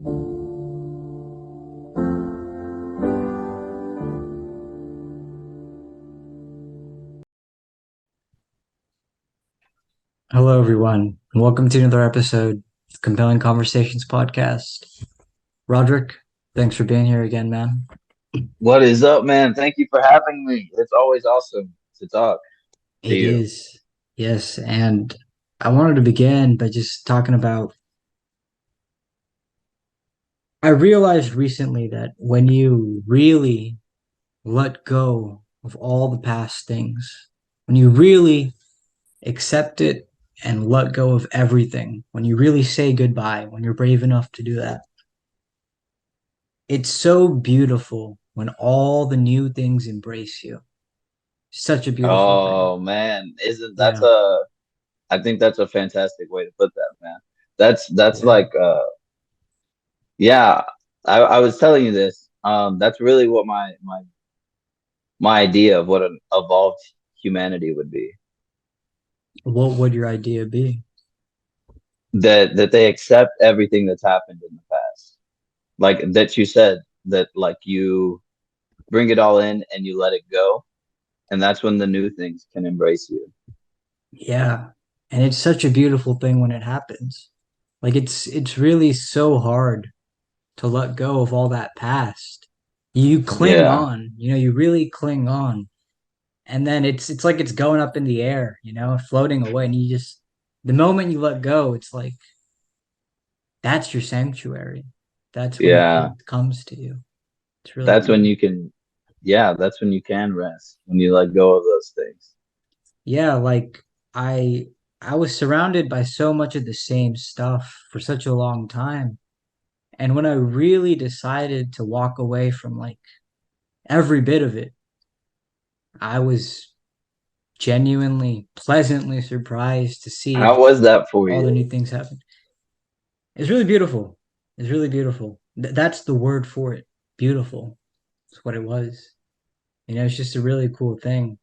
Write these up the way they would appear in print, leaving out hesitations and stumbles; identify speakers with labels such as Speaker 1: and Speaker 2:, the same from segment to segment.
Speaker 1: Hello, everyone, and welcome to another episode of Compelling Conversations podcast. Roderick, thanks for being here again, man.
Speaker 2: What is up, man? Thank you for having me. It's always awesome to talk to
Speaker 1: It
Speaker 2: you.
Speaker 1: is, yes, and I wanted to begin by just talking about. I realized recently that when you really let go of all the past things, when you really accept it and let go of everything, when you really say goodbye, when you're brave enough to do that, it's so beautiful when all the new things embrace you. Such a beautiful thing.
Speaker 2: Oh man, isn't that's
Speaker 1: Yeah,
Speaker 2: a I think that's a fantastic way to put that, man. That's
Speaker 1: yeah.
Speaker 2: like yeah, I was telling you this. That's really what my idea of what an evolved humanity would be.
Speaker 1: What would your idea be?
Speaker 2: That they accept everything that's happened in the past. Like that you said that like you bring it all in and you let it go, and that's when the new things can embrace you.
Speaker 1: Yeah. And it's such a beautiful thing when it happens. Like it's really so hard to let go of all that past. You cling
Speaker 2: Yeah.
Speaker 1: on, you really cling on. And then it's like it's going up in the air, floating away. And you just the moment you let go, it's like that's your sanctuary. That's when
Speaker 2: Yeah.
Speaker 1: it comes to you. It's really
Speaker 2: That's when
Speaker 1: beautiful.
Speaker 2: you can, yeah, that's when you can rest, when you let go of those things.
Speaker 1: Yeah, like I I was surrounded by so much of the same stuff for such a long time. And when I really decided to walk away from like every bit of it, I was genuinely pleasantly surprised to see
Speaker 2: How was that for
Speaker 1: all the
Speaker 2: you?
Speaker 1: new things happen. It's really beautiful. It's really beautiful. That's the word for it. Beautiful. It's what it was. It's just a really cool thing.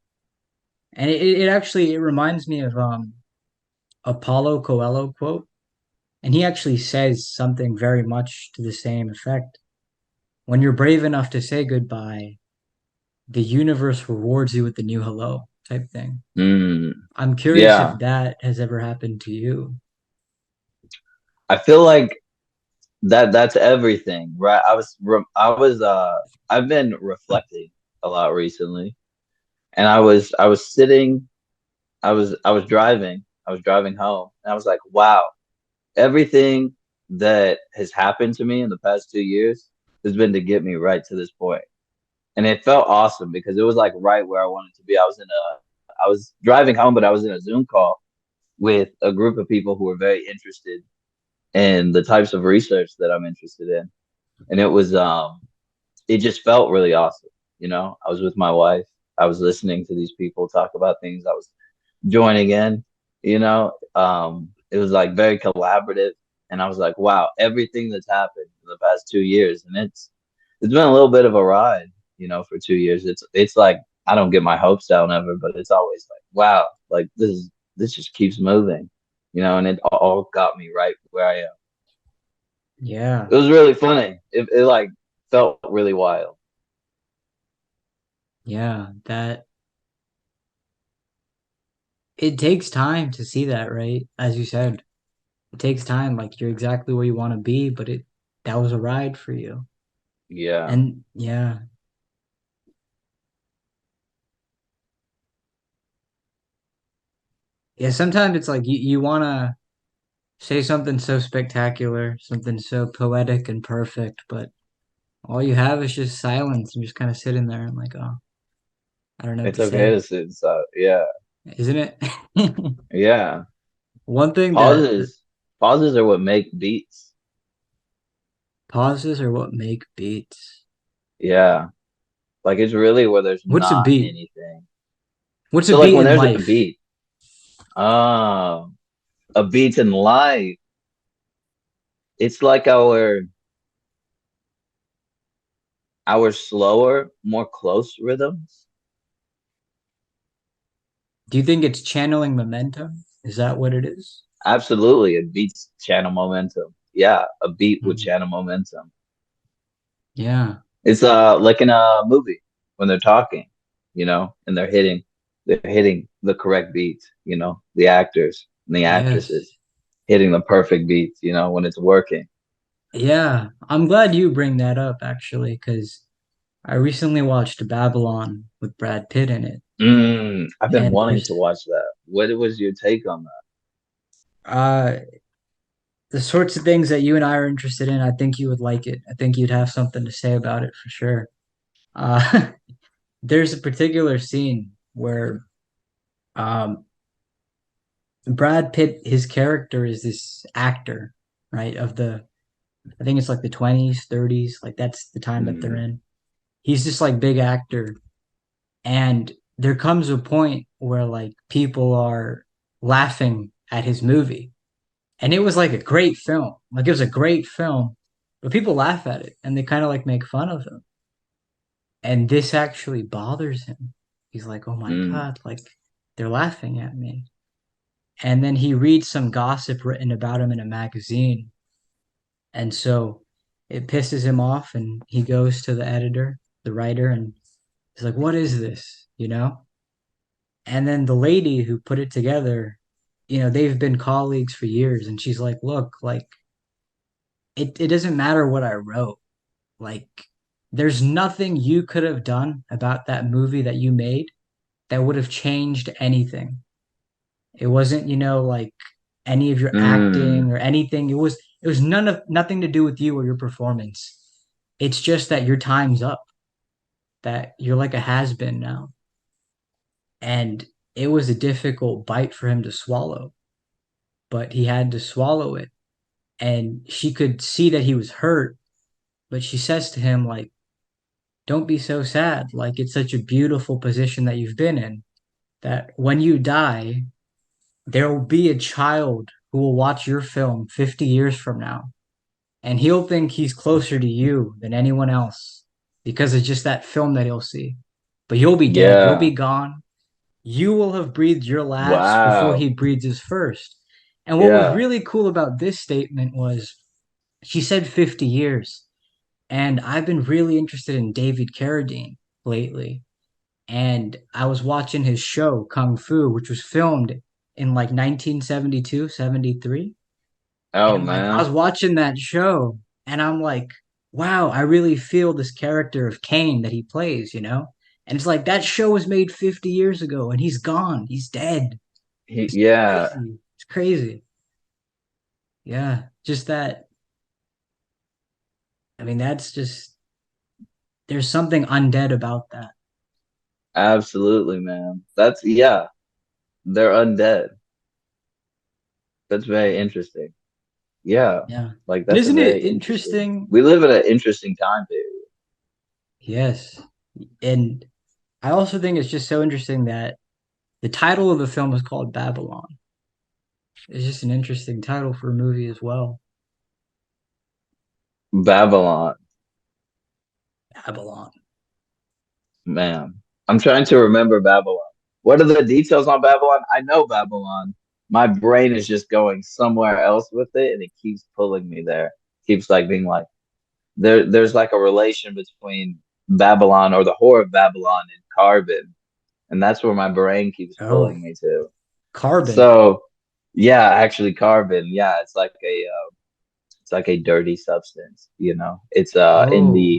Speaker 1: And it actually it reminds me of Apollo Coelho quote. And he actually says something very much to the same effect. When you're brave enough to say goodbye, the universe rewards you with the new hello type thing.
Speaker 2: Mm,
Speaker 1: I'm curious if
Speaker 2: yeah,
Speaker 1: that has ever happened to you.
Speaker 2: I feel like that's everything, right? I've been reflecting a lot recently, and I was sitting, I was driving home, and I was like, wow, everything that has happened to me in the past 2 years has been to get me right to this point. And it felt awesome because it was like right where I wanted to be. I was driving home, but I was in a Zoom call with a group of people who were very interested in the types of research that I'm interested in. And it just felt really awesome. I was with my wife. I was listening to these people talk about things. I was joining in, it was like very collaborative. And I was like, wow, everything that's happened in the past 2 years. And it's been a little bit of a ride, for 2 years. It's like I don't get my hopes down ever, but it's always like, wow, like this just keeps moving, and it all got me right where I am.
Speaker 1: Yeah,
Speaker 2: It was really funny. It like felt really wild.
Speaker 1: yeah, that it takes time to see that, right? As you said, it takes time. Like you're exactly where you want to be, but it that was a ride for you.
Speaker 2: Yeah.
Speaker 1: And yeah, yeah, sometimes it's like you want to say something so spectacular, something so poetic and perfect, but all you have is just silence and just kind of sitting there and like, oh, I don't know what
Speaker 2: It's
Speaker 1: to
Speaker 2: okay
Speaker 1: say,
Speaker 2: to sit inside. Yeah.
Speaker 1: isn't it?
Speaker 2: Yeah.
Speaker 1: One thing that
Speaker 2: Pauses are what make beats.
Speaker 1: pauses are what make beats.
Speaker 2: Yeah. Like it's really where there's
Speaker 1: What's a
Speaker 2: not
Speaker 1: beat?
Speaker 2: anything.
Speaker 1: What's a
Speaker 2: So like
Speaker 1: beat
Speaker 2: when
Speaker 1: in
Speaker 2: there's a
Speaker 1: life?
Speaker 2: beat, um, a beat in life, it's like our slower, more close rhythms.
Speaker 1: Do you think it's channeling momentum? Is that what it is?
Speaker 2: Absolutely, it beats channel momentum. yeah, a beat with
Speaker 1: Mm.
Speaker 2: channel momentum.
Speaker 1: Yeah.
Speaker 2: It's like in a movie when they're talking, and they're hitting the correct beats, the actors and the
Speaker 1: Yes.
Speaker 2: actresses hitting the perfect beats, when it's working.
Speaker 1: Yeah. I'm glad you bring that up actually, because I recently watched Babylon with Brad Pitt in it.
Speaker 2: I've been
Speaker 1: And
Speaker 2: wanting
Speaker 1: there's
Speaker 2: to watch that. What was your take on
Speaker 1: uh the sorts of things that you and I are interested in. I think you would like it. I think you'd have something to say about it for sure. Uh there's a particular scene where um Brad Pitt, his character is this actor, right? I think it's like the 20s, 30s, like that's the time that they're
Speaker 2: that?
Speaker 1: in. He's this like big actor. And there comes a point where like people are laughing at his movie. And it was like a great film. Like it was a great film, but people laugh at it and they kind of like make fun of him. And this actually bothers him. He's like, oh my
Speaker 2: Mm,
Speaker 1: God, like they're laughing at me. And then he reads some gossip written about him in a magazine. And so it pisses him off and he goes to the editor, the writer, and he's like, what is this? You know? And then the lady who put it together, they've been colleagues for years. And she's like, look, like, it doesn't matter what I wrote. Like, there's nothing you could have done about that movie that you made that would have changed anything. It wasn't, like any of your
Speaker 2: mm,
Speaker 1: acting or anything. It was nothing to do with you or your performance. It's just that your time's up, that you're like a has-been now. And it was a difficult bite for him to swallow, but he had to swallow it. And she could see that he was hurt, but she says to him, like, don't be so sad. Like, it's such a beautiful position that you've been in that when you die, there will be a child who will watch your film 50 years from now, and he'll think he's closer to you than anyone else because it's just that film that he'll see. But you'll be dead, you'll
Speaker 2: yeah.
Speaker 1: be gone. You will have breathed your last before
Speaker 2: Wow.
Speaker 1: he breathes his first. And what was
Speaker 2: Yeah.
Speaker 1: really cool about this statement was she said 50 years. And I've been really interested in David Carradine lately. And I was watching his show, Kung Fu, which was filmed in like 1972, 73.
Speaker 2: Oh
Speaker 1: And like I was
Speaker 2: man.
Speaker 1: watching that show and I'm like, wow, I really feel this character of Kane that he plays, you know? And it's like that show was made 50 years ago and he's gone. He's dead. It's
Speaker 2: Yeah.
Speaker 1: crazy. It's crazy. Yeah. Just that. I mean, that's just, there's something undead about that.
Speaker 2: Absolutely, man. That's yeah. They're undead. That's very interesting. Yeah.
Speaker 1: Yeah.
Speaker 2: Like
Speaker 1: But
Speaker 2: that's a
Speaker 1: isn't it
Speaker 2: very interesting.
Speaker 1: interesting?
Speaker 2: We live in an interesting time period.
Speaker 1: Yes. And I also think it's just so interesting that the title of the film is called Babylon. It's just an interesting title for a movie as well.
Speaker 2: Babylon,
Speaker 1: Babylon.
Speaker 2: man. I'm trying to remember Babylon. What are the details on Babylon? I know Babylon. My brain is just going somewhere else with it, and it keeps pulling me there. Keeps like being like there's like a relation between Babylon or the horror of Babylon and Carbon, and that's where my brain keeps
Speaker 1: Oh,
Speaker 2: pulling me to.
Speaker 1: Carbon.
Speaker 2: So, yeah, actually, Carbon, yeah, it's like a dirty substance. It's
Speaker 1: Oh,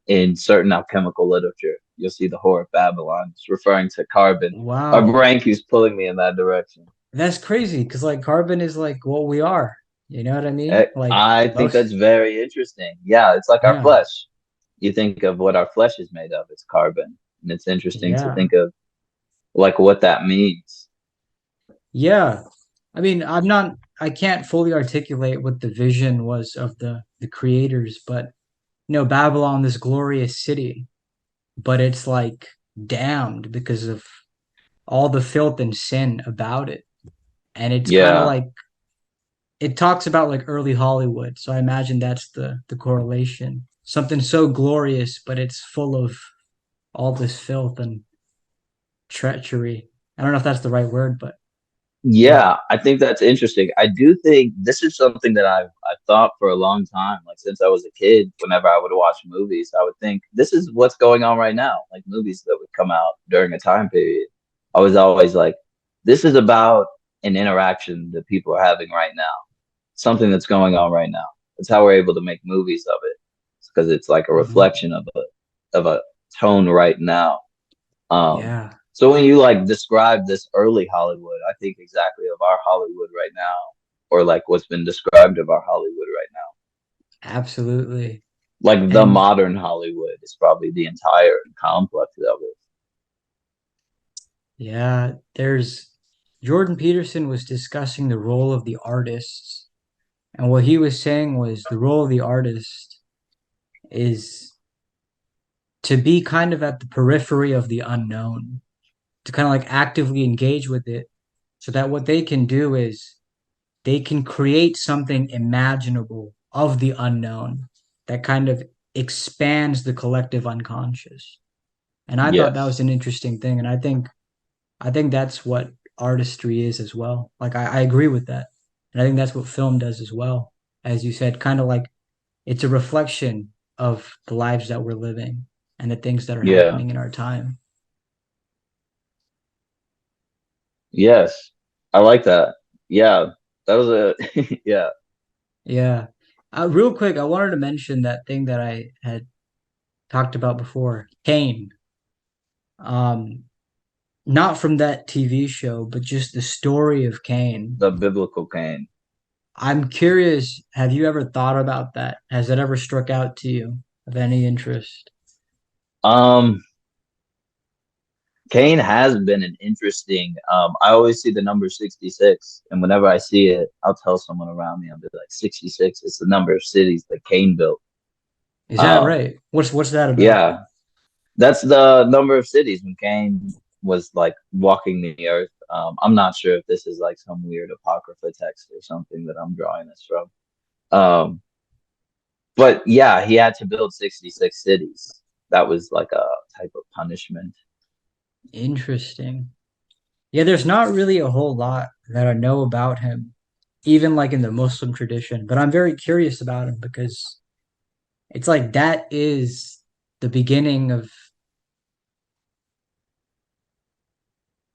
Speaker 2: in certain alchemical literature, you'll see the horror of Babylon. It's referring to carbon. My
Speaker 1: wow.
Speaker 2: brain keeps pulling me in that direction.
Speaker 1: That's crazy because like carbon is like what we are. You know what I mean? Like
Speaker 2: I think that's
Speaker 1: most.
Speaker 2: very interesting. Yeah, it's like our
Speaker 1: Yeah.
Speaker 2: flesh. You think of what our flesh is made of, it's carbon. And it's interesting to
Speaker 1: Yeah.
Speaker 2: think of like what that means.
Speaker 1: Yeah. I mean, I can't fully articulate what the vision was of the creators, but Babylon, this glorious city, but it's like damned because of all the filth and sin about it. And it's kind of
Speaker 2: Yeah,
Speaker 1: like it talks about like early Hollywood. So I imagine that's the correlation. Something so glorious, but it's full of all this filth and treachery. I don't know if that's the right word, but But
Speaker 2: Yeah, I think that's interesting. I do think this is something that I've thought for a long time. Like since I was a kid, whenever I would watch movies, I would think this is what's going on right now. Like movies that would come out during a time period. I was always like, this is about an interaction that people are having right now, something that's going on right now. That's how we're able to make movies of it. It's because it's like a
Speaker 1: mhm,
Speaker 2: reflection of a tone right now. Um,
Speaker 1: yeah,
Speaker 2: so when you like describe this early Hollywood, I think exactly of our Hollywood right now, or like what's been described of our Hollywood right now.
Speaker 1: absolutely.
Speaker 2: Like the
Speaker 1: And
Speaker 2: modern Hollywood is probably the entire complex of it.
Speaker 1: yeah, there's Jordan Peterson was discussing the role of the artists. And what he was saying was the role of the artist is to be kind of at the periphery of the unknown, to kind of like actively engage with it so that what they can do is they can create something imaginable of the unknown that kind of expands the collective unconscious. And I thought that was
Speaker 2: Yes.
Speaker 1: an interesting thing. And I think that's what artistry is as well. Like I agree with that. And I think that's what film does as well. As you said, kind of like it's a reflection of the lives that we're living and the things that are
Speaker 2: Yeah.
Speaker 1: happening in our time.
Speaker 2: Yes. I like that. Yeah. That was a yeah.
Speaker 1: Yeah. Real quick, I wanted to mention that thing that I had talked about before, Kane. Um, not from that TV show, but just the story of Kane.
Speaker 2: The biblical Cain.
Speaker 1: I'm curious, have you ever thought about that? Has that ever struck out to you of any interest?
Speaker 2: Um, Kane has been an interesting. I always see the number 66, and whenever I see it, I'll tell someone around me. I'll be like, 66 is the number of cities that Kane built.
Speaker 1: Is that
Speaker 2: Um,
Speaker 1: right? What's that about?
Speaker 2: yeah, that's the number of cities when Kane was like walking the earth. I'm not sure if this is like some weird apocrypha text or something that I'm drawing this from. Um, but yeah, he had to build 66 cities. That was like a type of punishment.
Speaker 1: Interesting. Yeah, there's not really a whole lot that I know about him, even like in the Muslim tradition, but I'm very curious about him because it's like that is the beginning of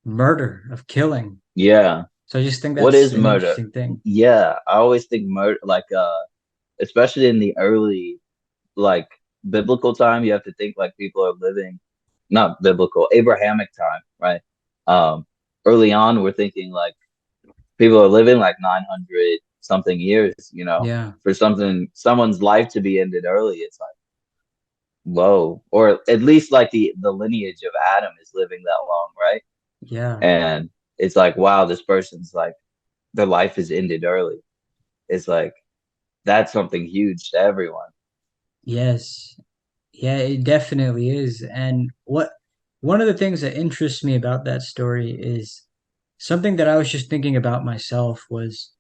Speaker 1: murder, of killing.
Speaker 2: Yeah.
Speaker 1: So I just think
Speaker 2: What
Speaker 1: that's
Speaker 2: is
Speaker 1: an
Speaker 2: murder?
Speaker 1: interesting thing.
Speaker 2: Yeah, I always think murder, like especially in the early like biblical time, you have to think like people are living, not biblical, Abrahamic time, right? Um, Early on, we're thinking like people are living like 900 something years,
Speaker 1: Yeah,
Speaker 2: for someone's life to be ended early. It's like whoa, or at least like the lineage of Adam is living that long, right?
Speaker 1: yeah,
Speaker 2: And it's like wow, this person's like their life is ended early. It's like that's something huge to everyone.
Speaker 1: yes. Yeah, it definitely is. And one of the things that interests me about that story is something that I was just thinking about myself was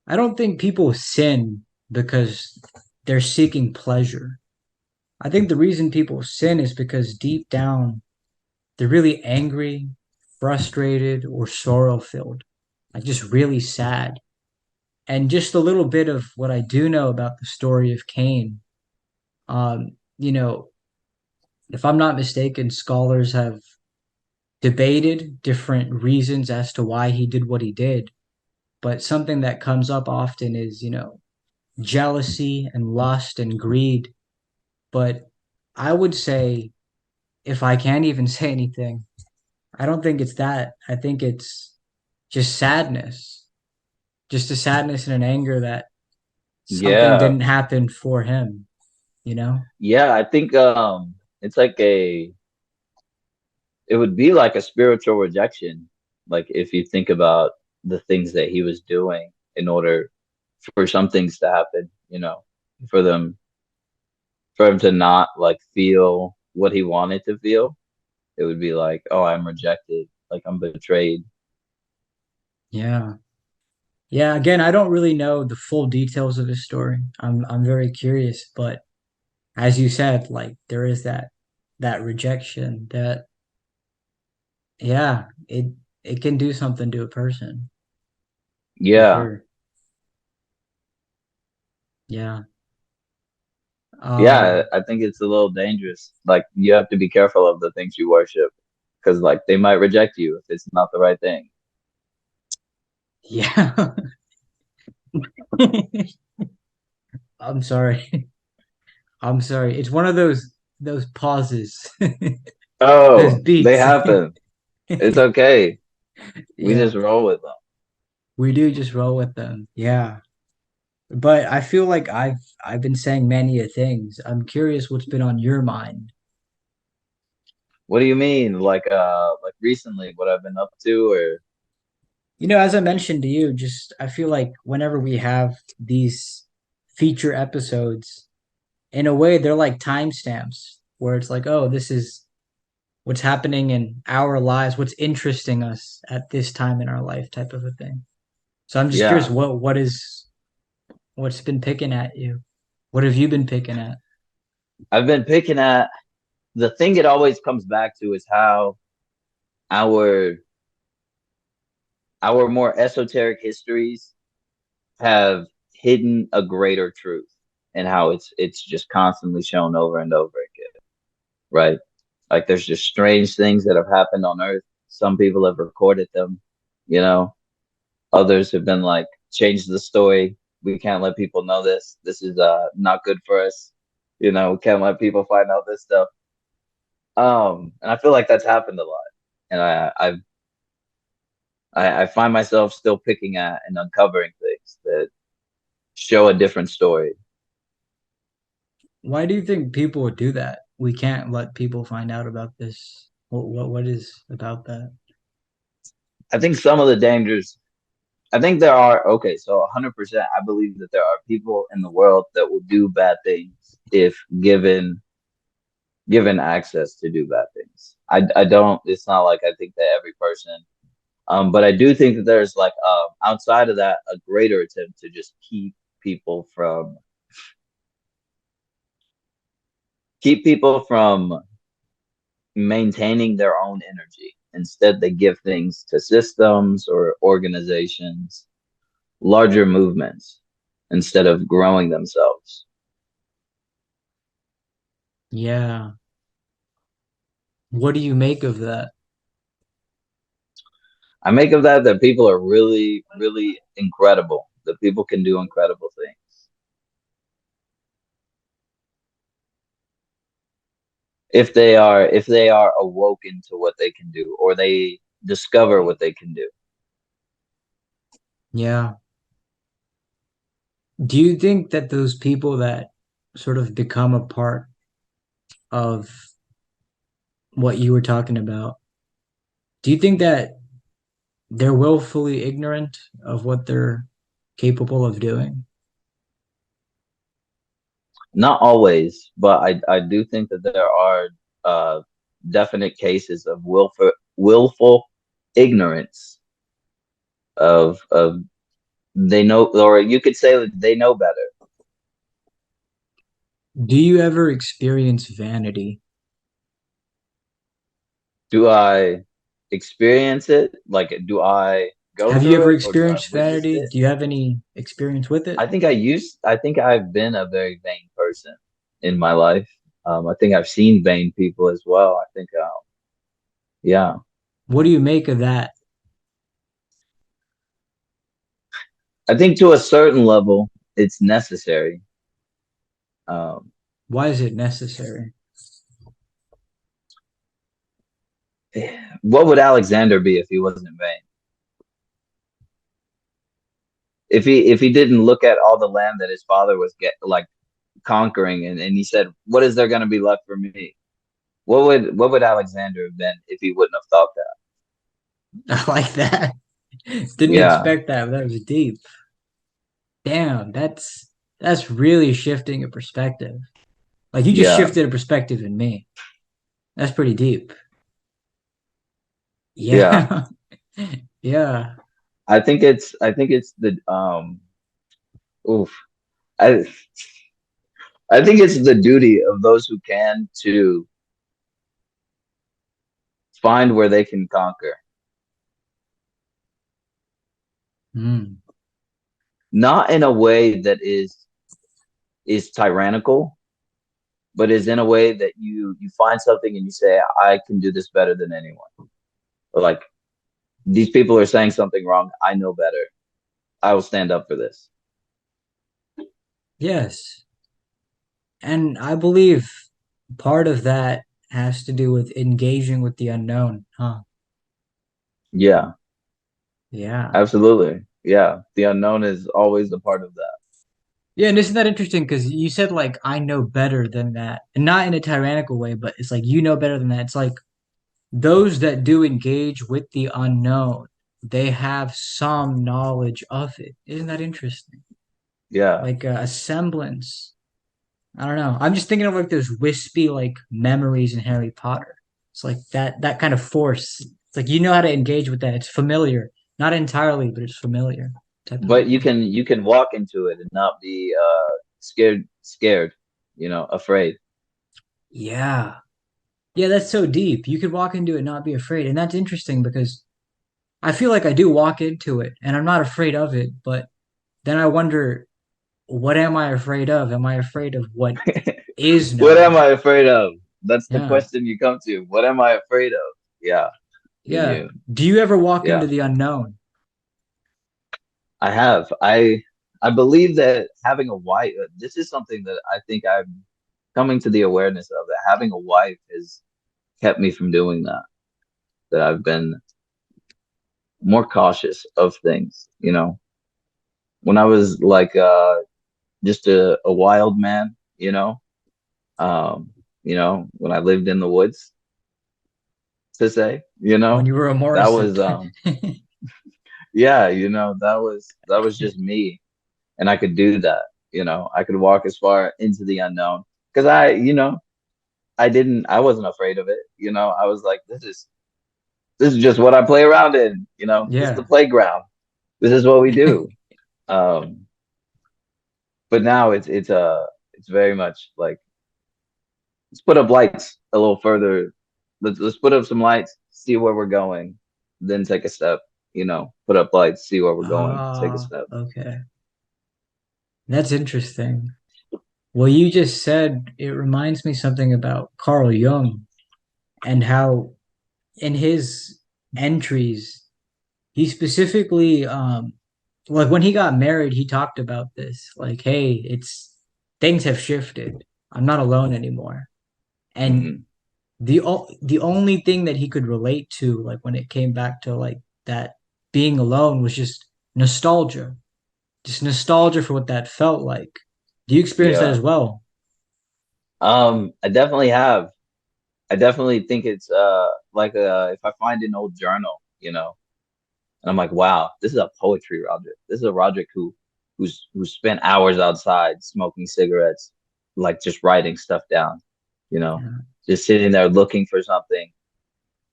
Speaker 1: I don't think people sin because they're seeking pleasure. I think the reason people sin is because deep down they're really angry, frustrated, or sorrow filled, like just really sad. And just a little bit of what I do know about the story of Cain, you know, if I'm not mistaken, scholars have debated different reasons as to why he did what he did. But something that comes up often is, jealousy and lust and greed. But I would say, if I can't even say anything, I don't think it's that. I think it's just sadness, just a sadness and an anger that something
Speaker 2: Yeah.
Speaker 1: didn't happen for him, you know?
Speaker 2: Yeah, I think it's like it would be like a spiritual rejection. Like if you think about the things that he was doing in order for some things to happen, for them for him to not like feel what he wanted to feel, it would be like, oh, I'm rejected, like I'm betrayed.
Speaker 1: Yeah. Yeah, again, I don't really know the full details of his story. I'm very curious, but as you said, like there is that rejection that yeah, it can do something to a person for
Speaker 2: Yeah.
Speaker 1: sure. Yeah.
Speaker 2: Yeah,
Speaker 1: Um,
Speaker 2: I think it's a little dangerous. Like you have to be careful of the things you worship because like they might reject you if it's not the right thing.
Speaker 1: yeah. I'm sorry. I'm sorry. It's one of those pauses, those
Speaker 2: Oh, they
Speaker 1: beats.
Speaker 2: happen. It's okay. We
Speaker 1: Yeah,
Speaker 2: just roll with them.
Speaker 1: we do just roll with them. Yeah. But I feel like I've been saying many a things. I'm curious what's been on your mind.
Speaker 2: What do you mean? Like recently what I've been up to or
Speaker 1: As I mentioned to you, just I feel like whenever we have these feature episodes, in a way they're like timestamps where it's like, oh, this is what's happening in our lives, what's interesting us at this time in our life type of a thing. So I'm just curious
Speaker 2: yeah.
Speaker 1: what's been picking at you? What have you been picking at?
Speaker 2: I've been picking at the thing it always comes back to is how our our more esoteric histories have hidden a greater truth and how it's just constantly shown over and over again, right? Like there's just strange things that have happened on Earth. Some people have recorded them, you know. Others have been like, change the story. We can't let people know this. This is not good for us. You know, we can't let people find out this stuff. And I feel like that's happened a lot. And I find myself still picking at and uncovering things that show a different story.
Speaker 1: Why do you think people would do that? We can't let people find out about this. What is about that?
Speaker 2: I think some of the dangers I think there are okay, so 100% I believe that there are people in the world that will do bad things if given access to do bad things. I don't it's not like I think that every person but I do think that there's like outside of that a greater attempt to just keep people from maintaining their own energy. Instead they give things to systems or organizations, larger movements instead of growing themselves.
Speaker 1: Yeah. What do you make of that?
Speaker 2: I make of that that people are really, really incredible. That people can do incredible things if they are awoken to what they can do or they discover what they can do.
Speaker 1: Yeah. Do you think that those people that sort of become a part of what you were talking about, do you think that they're willfully ignorant of what they're capable of doing?
Speaker 2: Not always, but I do think that there are uh, definite cases of willful ignorance of they know, or you could say that they know better.
Speaker 1: Do you ever experience vanity?
Speaker 2: Do I experience it? Like, do I go
Speaker 1: Have you
Speaker 2: through
Speaker 1: ever
Speaker 2: it or do I
Speaker 1: experienced
Speaker 2: witness
Speaker 1: vanity?
Speaker 2: it?
Speaker 1: Do you have any experience with it?
Speaker 2: I think I've been a very vain person in my life. I think I've seen vain people as well. I think, yeah,
Speaker 1: What do you make of that?
Speaker 2: I think to a certain level, it's necessary. Um,
Speaker 1: Why is it necessary?
Speaker 2: what would Alexander be if he wasn't vain? If he didn't look at all the land that his father was conquering and he said, what is there going to be left for me? What would Alexander have been if he wouldn't have thought that?
Speaker 1: I like that. Didn't
Speaker 2: Yeah,
Speaker 1: expect that, but that was deep. Damn, that's really shifting a perspective. Like you just
Speaker 2: yeah,
Speaker 1: shifted a perspective in me. That's pretty deep.
Speaker 2: yeah.
Speaker 1: Yeah. Yeah.
Speaker 2: I think it's the oof. I I think it's the duty of those who can to find where they can conquer.
Speaker 1: Mm.
Speaker 2: Not in a way that is tyrannical, but is in a way that you find something and you say, I can do this better than anyone. Or like these people are saying something wrong. I know better. I will stand up for this.
Speaker 1: Yes. And I believe part of that has to do with engaging with the unknown, huh?
Speaker 2: Yeah,
Speaker 1: Yeah.
Speaker 2: absolutely. Yeah, the unknown is always a part of that.
Speaker 1: Yeah, and isn't that interesting? Because you said like I know better than that, and not in a tyrannical way, but it's like you know better than that. It's like those that do engage with the unknown, they have some knowledge of it. Isn't that interesting?
Speaker 2: Yeah,
Speaker 1: Like a semblance. I don't know. I'm just thinking of like those wispy like memories in Harry Potter. It's like that kind of force. It's like you know how to engage with that. It's familiar, not entirely, but it's familiar type of
Speaker 2: but
Speaker 1: idea.
Speaker 2: you can walk into it and not be scared, afraid.
Speaker 1: Yeah. Yeah, that's so deep. You could walk into it and not be afraid. And that's interesting because I feel like I do walk into it and I'm not afraid of it, but then I wonder, what am I afraid of? Am I afraid of what is
Speaker 2: What am
Speaker 1: known?
Speaker 2: I afraid of? That's the
Speaker 1: Yeah.
Speaker 2: question you come to. What am I afraid of? Yeah, when
Speaker 1: Yeah.
Speaker 2: you
Speaker 1: Do you ever walk
Speaker 2: yeah.
Speaker 1: into the unknown
Speaker 2: I have. I believe that having a wife, this is something that I think I'm coming to the awareness of, that having a wife has kept me from doing that. That I've been more cautious of things, When I was like just a wild man, when I lived in the woods, to say,
Speaker 1: when you were a
Speaker 2: that
Speaker 1: Morrison?
Speaker 2: was yeah, that was just me, and I could do that. I could walk as far into the unknown because I wasn't afraid of it. I was like, this is just what I play around in. This is the
Speaker 1: Yeah.
Speaker 2: playground. This is what we do. Um, but now it's very much like, let's put up lights a little further. Let's put up some lights, see where we're going, then take a step. Put up lights, see where we're going, take a
Speaker 1: Ah,
Speaker 2: step.
Speaker 1: okay. That's interesting. Well, you just said it reminds me something about Carl Jung and how in his entries, he specifically, like when he got married, he talked about this. Like, hey, it's things have shifted. I'm not alone anymore. And
Speaker 2: Hmm.
Speaker 1: the only thing that he could relate to, like when it came back to like that being alone, was just nostalgia for what that felt like. Do you experience that
Speaker 2: Yeah.
Speaker 1: as well?
Speaker 2: I definitely have. I definitely think it's like if I find an old journal, and I'm like, wow, this is a poetry Roderick. This is a Roderick who spent hours outside smoking cigarettes, like just writing stuff down, you know,
Speaker 1: Yeah.
Speaker 2: just sitting there looking for something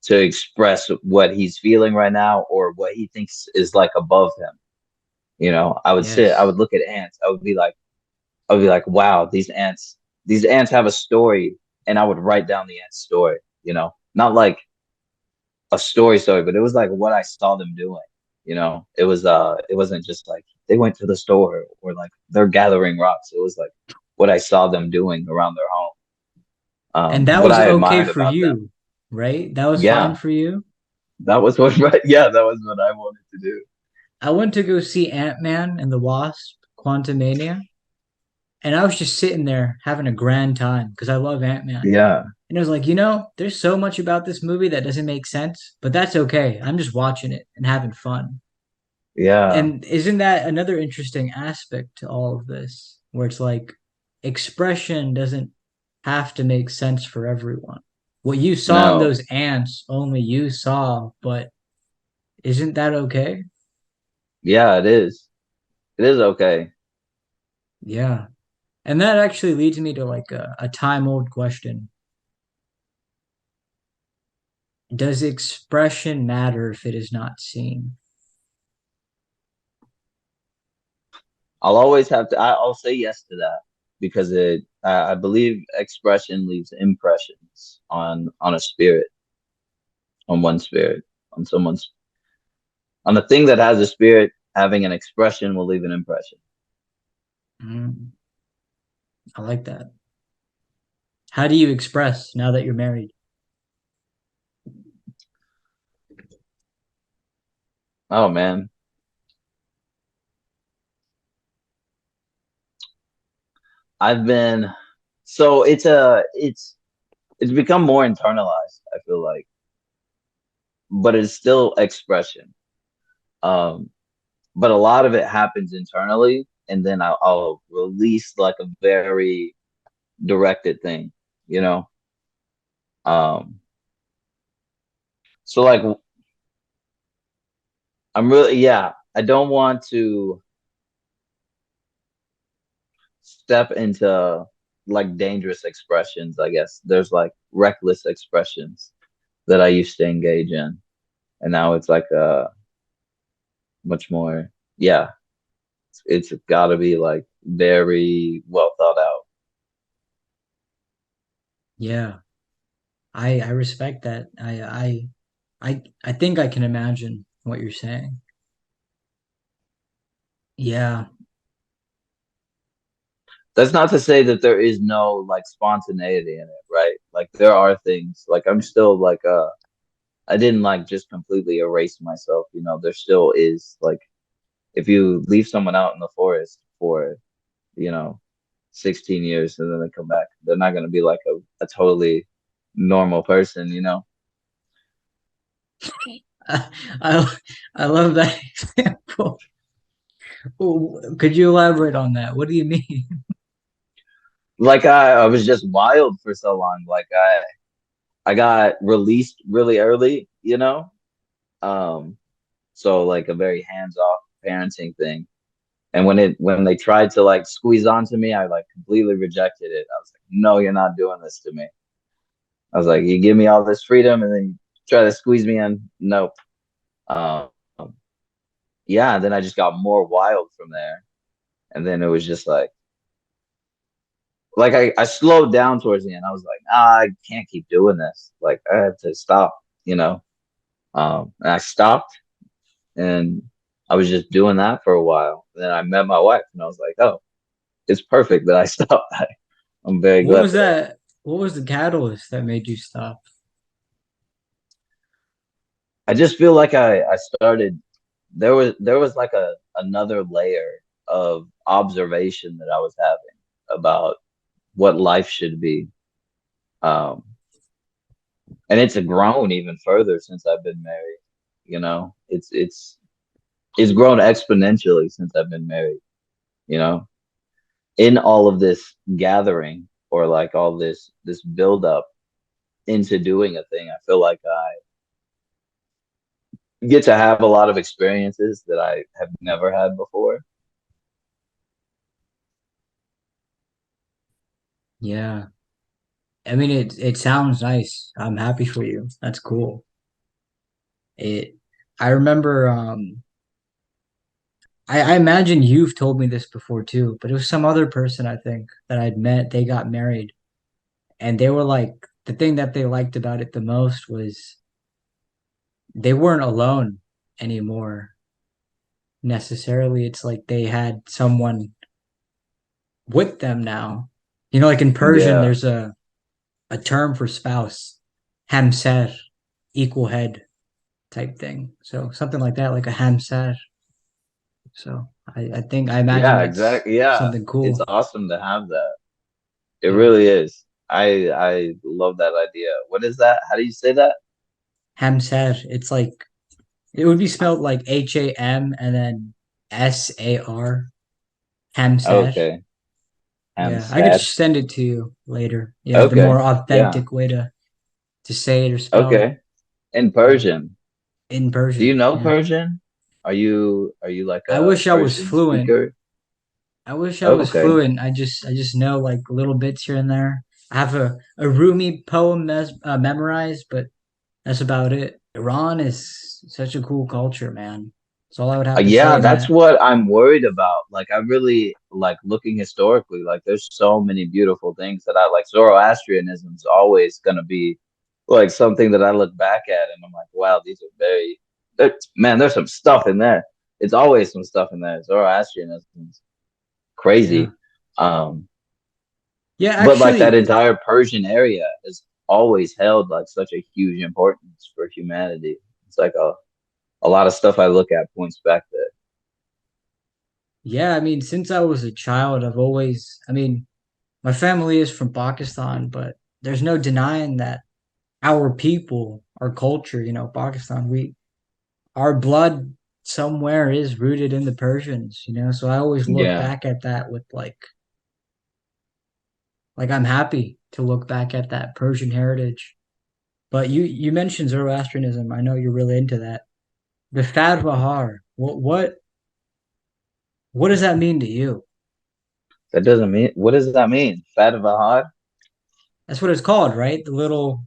Speaker 2: to express what he's feeling right now or what he thinks is like above him. I
Speaker 1: Yes.
Speaker 2: would look at ants. I would be like, wow, these ants have a story, and I would write down the ants' story, not like a story, but it was like what I saw them doing. It wasn't just like they went to the store or like they're gathering rocks. It was like what I saw them doing around their home.
Speaker 1: And that
Speaker 2: What
Speaker 1: was
Speaker 2: I
Speaker 1: okay
Speaker 2: admired
Speaker 1: for
Speaker 2: about them.
Speaker 1: you, right? That was fine
Speaker 2: Yeah,
Speaker 1: for you.
Speaker 2: that was what right, yeah, that was what I wanted to do.
Speaker 1: I went to go see Ant-Man and the Wasp, Quantumania, and I was just sitting there having a grand time because I love Ant-Man.
Speaker 2: Yeah,
Speaker 1: And I was like, there's so much about this movie that doesn't make sense, but that's okay. I'm just watching it and having fun.
Speaker 2: yeah.
Speaker 1: And isn't that another interesting aspect to all of this, where it's like expression doesn't have to make sense for everyone. What you saw in
Speaker 2: No.
Speaker 1: those ants, only you saw, but isn't that okay?
Speaker 2: Yeah, it is. It is okay.
Speaker 1: Yeah. And that actually leads me to like a time-old question. Does expression matter if it is not seen?
Speaker 2: I'll say yes to that because I believe expression leaves impressions on a spirit, on one spirit, on someone's, on a thing that has a spirit. having an expression will leave an impression.
Speaker 1: Mm, I like that. How do you express now that you're married?
Speaker 2: Oh man, I've been so it's become more internalized, I feel like, but it's still expression. Um, but a lot of it happens internally, and then I'll release like a very directed thing, you know. Um, so like I'm really, yeah, I don't want to step into like dangerous expressions, I guess. There's like reckless expressions that I used to engage in, and now it's like much more, yeah, it's got to be like very well thought out.
Speaker 1: Yeah, I respect that. I think I can imagine what you're saying. Yeah,
Speaker 2: That's not to say that there is no like spontaneity in it, right? Like there are things like I'm still like I didn't like just completely erase myself, you know. There still is like if you leave someone out in the forest for, you know, 16 years and then they come back, they're not going to be like a totally normal person, you know?
Speaker 1: I I, I love that example. Could you elaborate on that? What do you mean?
Speaker 2: Like I was just wild for so long. Like I got released really early, you know? Um, so like a very hands-off parenting thing. And when they tried to like squeeze onto me, I like completely rejected it. I was like, no, you're not doing this to me. I was like, you give me all this freedom and then you try to squeeze me in. Nope. Um, yeah, and then I just got more wild from there. And then it was just like I slowed down towards the end. I was like, I can't keep doing this. Like I had to stop, you know. And I stopped and I was just doing that for a while. And then I met my wife and I was like, oh, it's perfect that I stopped. I'm very
Speaker 1: What
Speaker 2: glad
Speaker 1: was
Speaker 2: for that.
Speaker 1: that? What was the catalyst that made you stop?
Speaker 2: I just feel like I started there was like another layer of observation that I was having about what life should be. Um, and it's grown even further since I've been married. You know, it's grown exponentially since I've been married. You know, in all of this gathering or like all this build up into doing a thing, I feel like I get to have a lot of experiences that I have never had before.
Speaker 1: Yeah. I mean it sounds nice. I'm happy for you. That's cool. It I remember I imagine you've told me this before too, but it was some other person I think that I'd met. They got married and they were like the thing that they liked about it the most was they weren't alone anymore necessarily. It's like they had someone with them now. You know, like in Persian,
Speaker 2: Yeah,
Speaker 1: there's a term for spouse, hamser, equal head type thing. So something like that, like a hamser. So I think I imagine
Speaker 2: yeah,
Speaker 1: that's
Speaker 2: exactly. Yeah,
Speaker 1: something
Speaker 2: it's
Speaker 1: cool.
Speaker 2: awesome to have that. It
Speaker 1: Yeah.
Speaker 2: really is. I love that idea. What is that? How do you say that?
Speaker 1: Hamser. It's like it would be spelled like Ham and then Sar. Hamser.
Speaker 2: Okay,
Speaker 1: Yeah, I could
Speaker 2: Hampstead.
Speaker 1: send it to you later. Yeah, the more
Speaker 2: Okay, yeah.
Speaker 1: authentic way to say it or spell it.
Speaker 2: Okay. In
Speaker 1: Yeah,
Speaker 2: Persian.
Speaker 1: in
Speaker 2: Do you
Speaker 1: Persian.
Speaker 2: know
Speaker 1: Yeah.
Speaker 2: Persian? Are you like
Speaker 1: I
Speaker 2: a
Speaker 1: wish I was
Speaker 2: Persian
Speaker 1: fluent.
Speaker 2: speaker?
Speaker 1: I wish I was
Speaker 2: Okay.
Speaker 1: fluent. I just know like little bits here and there. I have a Rumi poem memorized, but that's about it. Iran is such a cool culture, man. That's all I would have to
Speaker 2: Yeah,
Speaker 1: say in
Speaker 2: that's
Speaker 1: that.
Speaker 2: what I'm worried about. Like I really like looking historically, like there's so many beautiful things that I like. Zoroastrianism is always gonna be like something that I look back at and I'm like, wow, these are man, there's some stuff in there. it's always some stuff in there. Zoroastrianism's
Speaker 1: Yeah.
Speaker 2: crazy. Um,
Speaker 1: Yeah,
Speaker 2: but like that
Speaker 1: actually,
Speaker 2: entire Persian area has always held like such a huge importance for humanity. It's like a lot of stuff I look at points back there.
Speaker 1: yeah, I mean, since I was a child, I mean, my family is from Pakistan, but there's no denying that our people, our culture, Pakistan, our blood somewhere is rooted in the Persians. So I always look
Speaker 2: Yeah,
Speaker 1: back at that with like I'm happy to look back at that Persian heritage. But you mentioned Zoroastrianism. I know you're really into that. The Fadvahar. What does that mean to you?
Speaker 2: that doesn't mean what does that mean? Fatavahad?
Speaker 1: That's what it's called, right? The little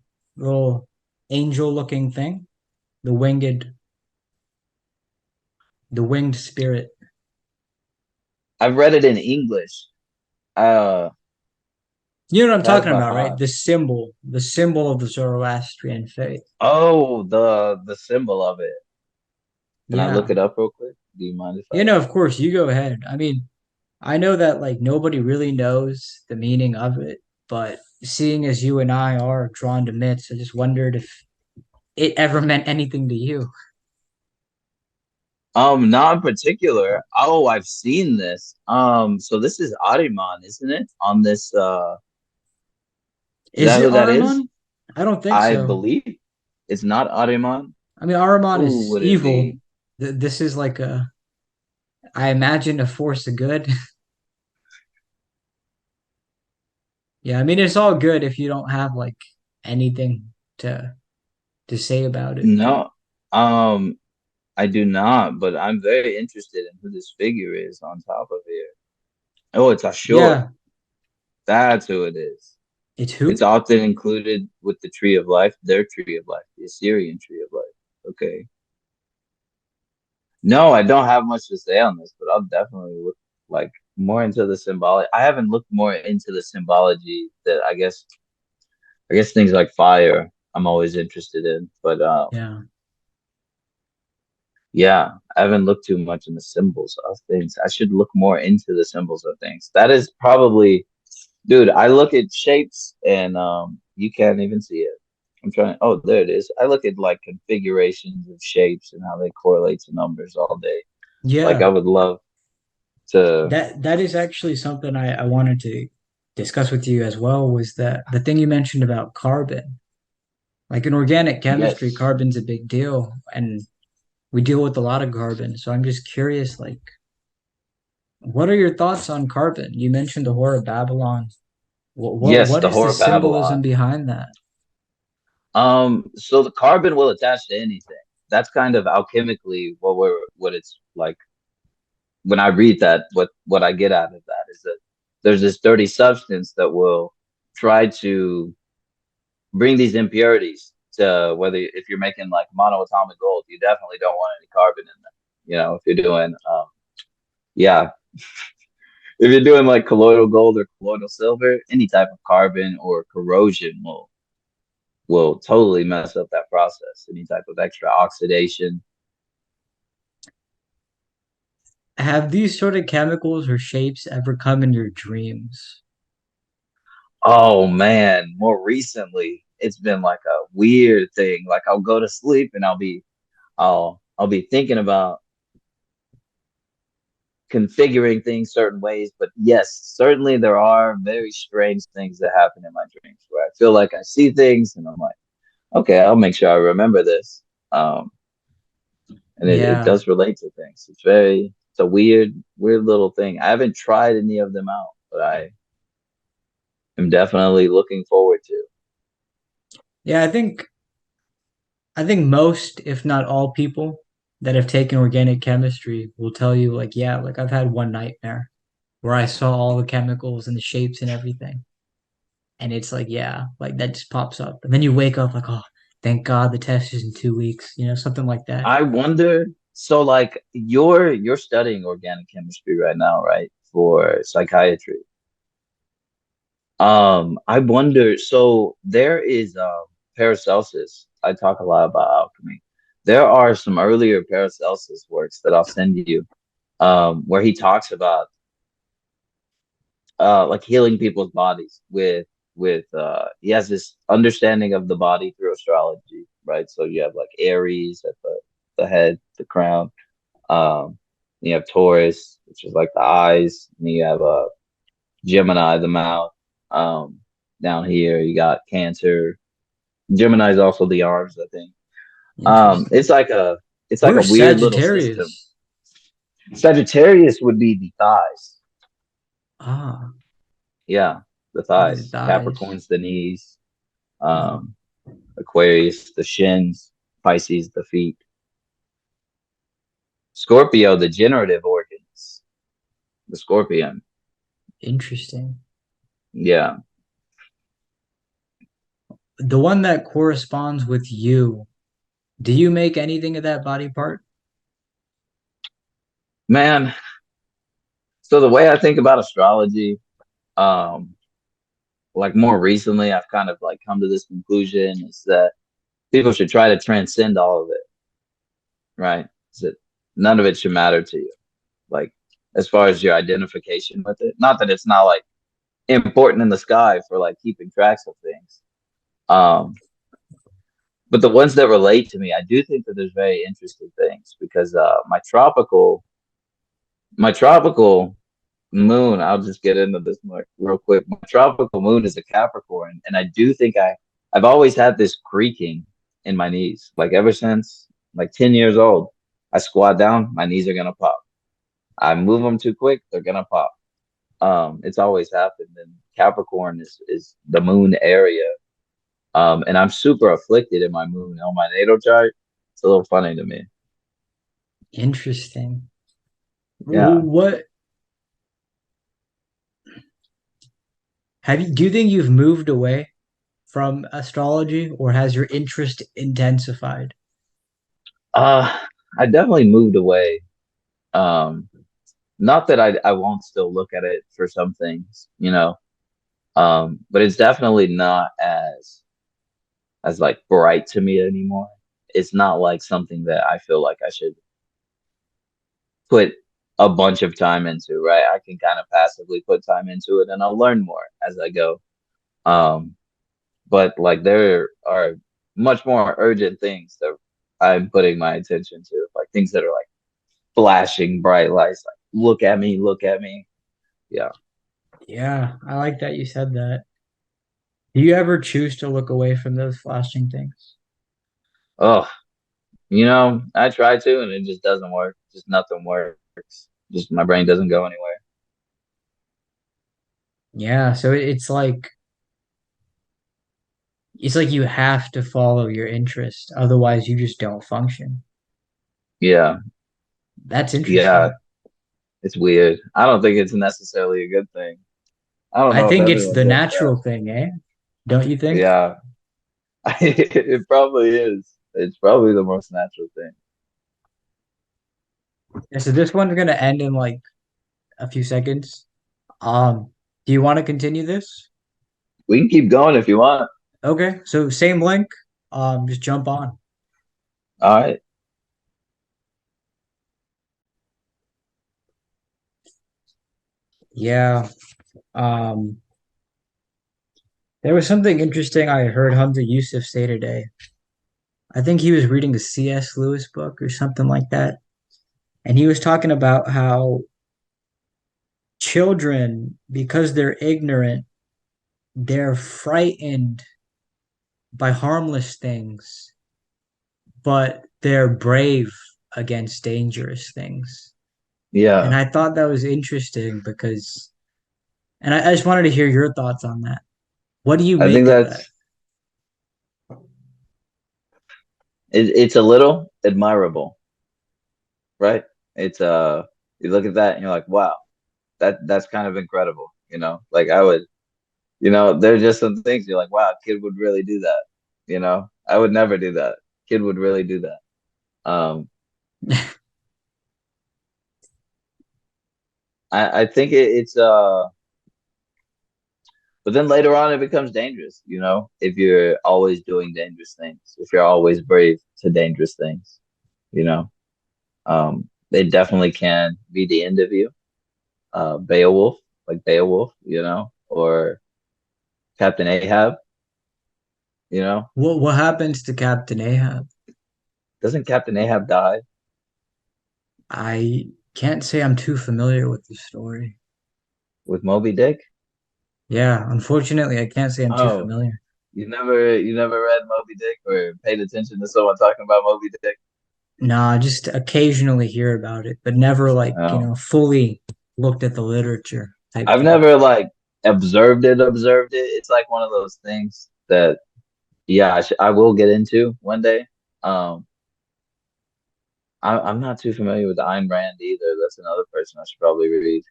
Speaker 1: angel looking thing, the winged the winged spirit.
Speaker 2: I've read it in English. Uh,
Speaker 1: You know what I'm talking about, right?
Speaker 2: Fatavahad.
Speaker 1: The symbol of the Zoroastrian faith.
Speaker 2: Oh, the symbol of it. Can I look
Speaker 1: Yeah.
Speaker 2: it up real quick? Do you mind if I?
Speaker 1: Of course, you go ahead. I mean, I know that like nobody really knows the meaning of it, but seeing as you and I are drawn to myths, I just wondered if it ever meant anything to you.
Speaker 2: Not in particular. Oh, I've seen this. So this is Ariman, isn't it? On this, is
Speaker 1: Is
Speaker 2: that
Speaker 1: it
Speaker 2: who that is?
Speaker 1: Ahriman? I don't think
Speaker 2: I
Speaker 1: so.
Speaker 2: believe it's not Ariman.
Speaker 1: I mean, Ahriman
Speaker 2: Who
Speaker 1: is
Speaker 2: would it
Speaker 1: evil.
Speaker 2: be?
Speaker 1: This is like I imagine, a force of good. Yeah, I mean, it's all good if you don't have like anything to say about it.
Speaker 2: No, um, I do not, but I'm very interested in who this figure is on top of here. Oh, it's Ashur.
Speaker 1: Yeah,
Speaker 2: That's who it is.
Speaker 1: it's
Speaker 2: It's
Speaker 1: who?
Speaker 2: often included with the tree of life, their tree of life, the Assyrian tree of life. Okay. No, I don't have much to say on this, but I'll definitely look like more into the symbology. I haven't looked more into the symbology that I guess things like fire I'm always interested in. But
Speaker 1: Yeah.
Speaker 2: yeah, I haven't looked too much in the symbols of things. I should look more into the symbols of things. That is probably, dude, I look at shapes and you can't even see it. I'm trying, oh, there it is. I look at like configurations of shapes and how they correlate to numbers all day. Like I
Speaker 1: Yeah.
Speaker 2: would love to.
Speaker 1: That is actually something I wanted to discuss with you as well, was that the thing you mentioned about carbon. Like in organic chemistry,
Speaker 2: Yes.
Speaker 1: carbon's a big deal, and we deal with a lot of carbon. So I'm just curious, like, what are your thoughts on carbon? You mentioned the Whore of Babylon.
Speaker 2: Yes,
Speaker 1: What
Speaker 2: the
Speaker 1: is the
Speaker 2: Whore of
Speaker 1: symbolism
Speaker 2: Babylon.
Speaker 1: behind that?
Speaker 2: So the carbon will attach to anything. That's kind of alchemically what it's like. When I read that, what I get out of that is that there's this dirty substance that will try to bring these impurities to whether if you're making like monoatomic gold, you definitely don't want any carbon in them. If you're doing yeah, if you're doing like colloidal gold or colloidal silver, any type of carbon or corrosion will totally mess up that process. Any type of extra oxidation.
Speaker 1: Have these sort of chemicals or shapes ever come in your dreams?
Speaker 2: Oh man, more recently it's been like a weird thing. Like I'll go to sleep and I'll be thinking about configuring things certain ways. But yes, certainly there are very strange things that happen in my dreams where I feel like I see things and I'm like, okay, I'll make sure I remember this. Um, and it
Speaker 1: Yeah.
Speaker 2: does relate to things. It's a weird little thing. I haven't tried any of them out, but I am definitely looking forward to.
Speaker 1: Yeah, I think most, if not all people that have taken organic chemistry will tell you like, yeah, like I've had one nightmare where I saw all the chemicals and the shapes and everything. And it's like, yeah, like that just pops up. And then you wake up like, oh, thank God the test is in 2 weeks, something like that.
Speaker 2: I wonder, so like you're studying organic chemistry right now, right? For psychiatry. I wonder, so there is Paracelsus. I talk a lot about alchemy. there are some earlier Paracelsus works that I'll send you, where he talks about like healing people's bodies with he has this understanding of the body through astrology, right? So you have like Aries at the head, the crown. Um, you have Taurus, which is like the eyes, and you have Gemini, the mouth. Um, Down here you got Cancer. Gemini is also the arms, I think.
Speaker 1: Interesting.
Speaker 2: It's like a
Speaker 1: Where's
Speaker 2: weird little system.
Speaker 1: Sagittarius?
Speaker 2: Sagittarius would be the thighs.
Speaker 1: Ah,
Speaker 2: Yeah, the
Speaker 1: the
Speaker 2: thighs.
Speaker 1: thighs.
Speaker 2: Capricorn's the knees.
Speaker 1: Mhm.
Speaker 2: Um, Aquarius, the shins. Pisces, the feet. Scorpio, the generative organs. The scorpion.
Speaker 1: Interesting.
Speaker 2: Yeah.
Speaker 1: The one that corresponds with you, do you make anything of that body part?
Speaker 2: Man, so the way I think about astrology, um, like more recently, I've kind of like come to this conclusion is that people should try to transcend all of it, right? So that none of it should matter to you. Like as far as your identification with it. Not that it's not like important in the sky for like keeping tracks of things. Um, but the ones that relate to me, I do think that there's very interesting things because my tropical moon, I'll just get into this more real quick. My tropical moon is a Capricorn, and I do think I've always had this creaking in my knees, like ever since like 10 years old. I squat down, my knees are gonna pop. I move them too quick, they're gonna pop. It's always happened, and Capricorn is the moon area. And I'm super afflicted in my moon on my natal chart. It's a little funny to me.
Speaker 1: Interesting.
Speaker 2: Yeah.
Speaker 1: What have you, do you think you've moved away from astrology or has your interest intensified?
Speaker 2: Uh, I definitely moved away. Um, Not that I won't still look at it for some things, but it's definitely not as like bright to me anymore. It's not like something that I feel like I should put a bunch of time into, right? I can kind of passively put time into it and I'll learn more as I go. Um, but like there are much more urgent things that I'm putting my attention to, like things that are like flashing bright lights, like look at me. Yeah.
Speaker 1: Yeah, I like that you said that. Do you ever choose to look away from those flashing things?
Speaker 2: Oh, I try to and it just doesn't work. Just nothing works. Just my brain doesn't go anywhere.
Speaker 1: Yeah, so it's like you have to follow your interest, otherwise you just don't function.
Speaker 2: Yeah.
Speaker 1: That's
Speaker 2: Yeah.
Speaker 1: interesting.
Speaker 2: It's weird. I don't think it's necessarily a good thing. I don't
Speaker 1: I
Speaker 2: know if
Speaker 1: think it's
Speaker 2: everyone
Speaker 1: the
Speaker 2: does
Speaker 1: natural thing, eh? Don't you think?
Speaker 2: that. Yeah. It probably is. It's probably the most natural thing.
Speaker 1: Yeah, so this one's gonna end in like a few seconds. Do you want to continue this?
Speaker 2: We can keep going if you want.
Speaker 1: Okay, so same link. Just jump on.
Speaker 2: All right.
Speaker 1: Yeah. Um, there was something interesting I heard Hunter Yusuf say today. I think he was reading a C.S. Lewis book or something like that. And he was talking about how children, because they're ignorant, they're frightened by harmless things, but they're brave against dangerous things. And
Speaker 2: Yeah.
Speaker 1: I thought that was interesting because, and I just wanted to hear your thoughts on that. What do you
Speaker 2: I think
Speaker 1: make of that?
Speaker 2: it's a little admirable, right? It's you look at that and you're like, wow, that's kind of incredible, Like I would, there's just some things you're like, wow, kid would really do that, I would never do that. Kid would really do that. Um, I think it's But then later on, it becomes dangerous, if you're always doing dangerous things, if you're always brave to dangerous things, you know. They definitely can be the end of you. Beowulf, like Beowulf, or Captain Ahab, you know.
Speaker 1: What happens to Captain Ahab?
Speaker 2: Doesn't Captain Ahab die
Speaker 1: I can't say I'm too familiar with the story.
Speaker 2: with Moby Dick?
Speaker 1: Yeah, unfortunately, I can't say I'm too
Speaker 2: Oh,
Speaker 1: familiar.
Speaker 2: you never read Moby Dick or paid attention to someone talking about Moby Dick?
Speaker 1: Nah, just occasionally hear about it, but never like,
Speaker 2: Oh,
Speaker 1: fully looked at the literature type
Speaker 2: I've
Speaker 1: thing.
Speaker 2: never like observed it. It's like one of those things that yeah, I will get into one day. Um, I'm not too familiar with Ayn Rand either. That's another person I should probably read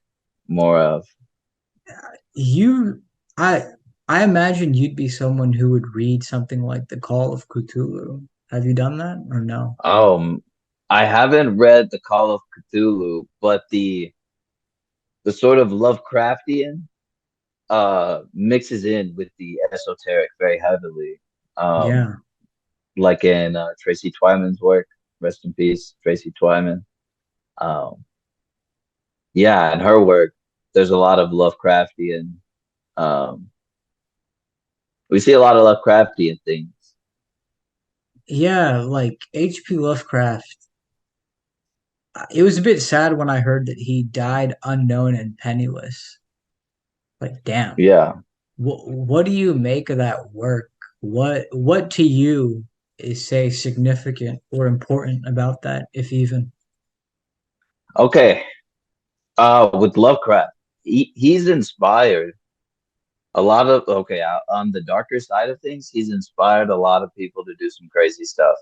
Speaker 2: more of.
Speaker 1: You, I, I imagine you'd be someone who would read something like The Call of Cthulhu. Have you done that or no?
Speaker 2: Um, I haven't read The Call of Cthulhu, but the sort of Lovecraftian mixes in with the esoteric very heavily. Um,
Speaker 1: Yeah.
Speaker 2: like in Tracy Twyman's work, rest in peace, Tracy Twyman. Um, yeah, in her work, there's a lot of Lovecraftian. Um, we see a lot of Lovecraftian things.
Speaker 1: Yeah, like H.P. Lovecraft. It was a bit sad when I heard that he died unknown and penniless. Like, damn.
Speaker 2: Yeah.
Speaker 1: What do you make of that work? What to you is say significant or important about that, if even?
Speaker 2: Okay. With Lovecraft, he's inspired a lot of okay on the darker side of things. He's inspired a lot of people to do some crazy stuff.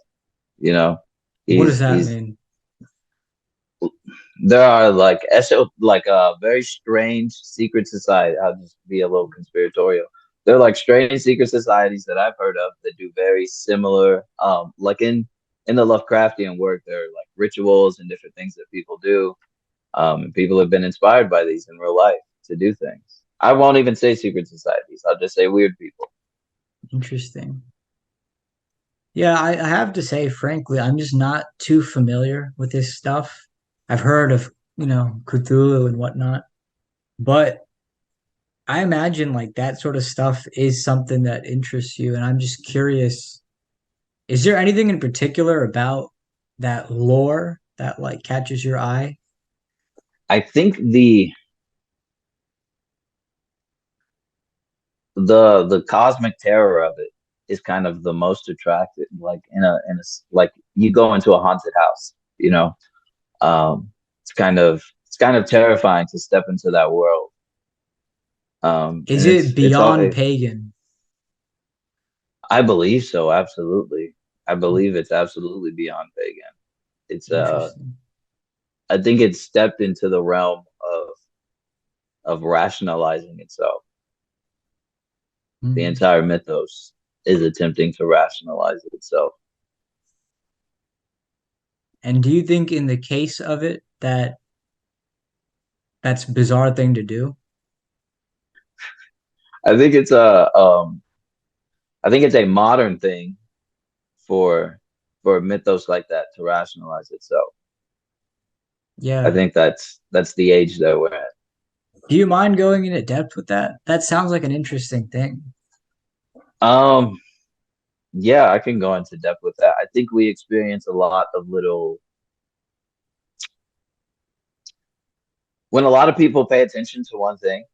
Speaker 2: You know,
Speaker 1: What does
Speaker 2: he's
Speaker 1: that
Speaker 2: he's
Speaker 1: mean?
Speaker 2: there are like like a very strange secret society. I'll just be a little conspiratorial. They're like strange secret societies that I've heard of that do very similar. Like in the Lovecraftian work, there are like rituals and different things that people do. And people have been inspired by these in real life to do things. I won't even say secret societies. I'll just say weird people.
Speaker 1: Interesting. Yeah, I have to say, frankly, I'm just not too familiar with this stuff. I've heard of, Cthulhu and whatnot, but I imagine like that sort of stuff is something that interests you, and I'm just curious, is there anything in particular about that lore that like catches your eye?
Speaker 2: I think the cosmic terror of it is kind of the most attractive. Like like you go into a haunted house, it's kind of terrifying to step into that world.
Speaker 1: Is
Speaker 2: And
Speaker 1: it
Speaker 2: it's all
Speaker 1: beyond pagan?
Speaker 2: I believe so, absolutely. I believe it's absolutely beyond pagan. It's
Speaker 1: Interesting.
Speaker 2: I think it's stepped into the realm of rationalizing itself. The
Speaker 1: Hmm.
Speaker 2: entire mythos is attempting to rationalize itself.
Speaker 1: And do you think in the case of it that that's a bizarre thing to do?
Speaker 2: I think it's a I think it's a modern thing for for a mythos like that to rationalize itself. I
Speaker 1: Yeah.
Speaker 2: think that's the age that we're at.
Speaker 1: Do you mind going into depth with that? That sounds like an interesting thing.
Speaker 2: Um, yeah, I can go into depth with that. I think we experience a lot of little when a lot of people pay attention to one thing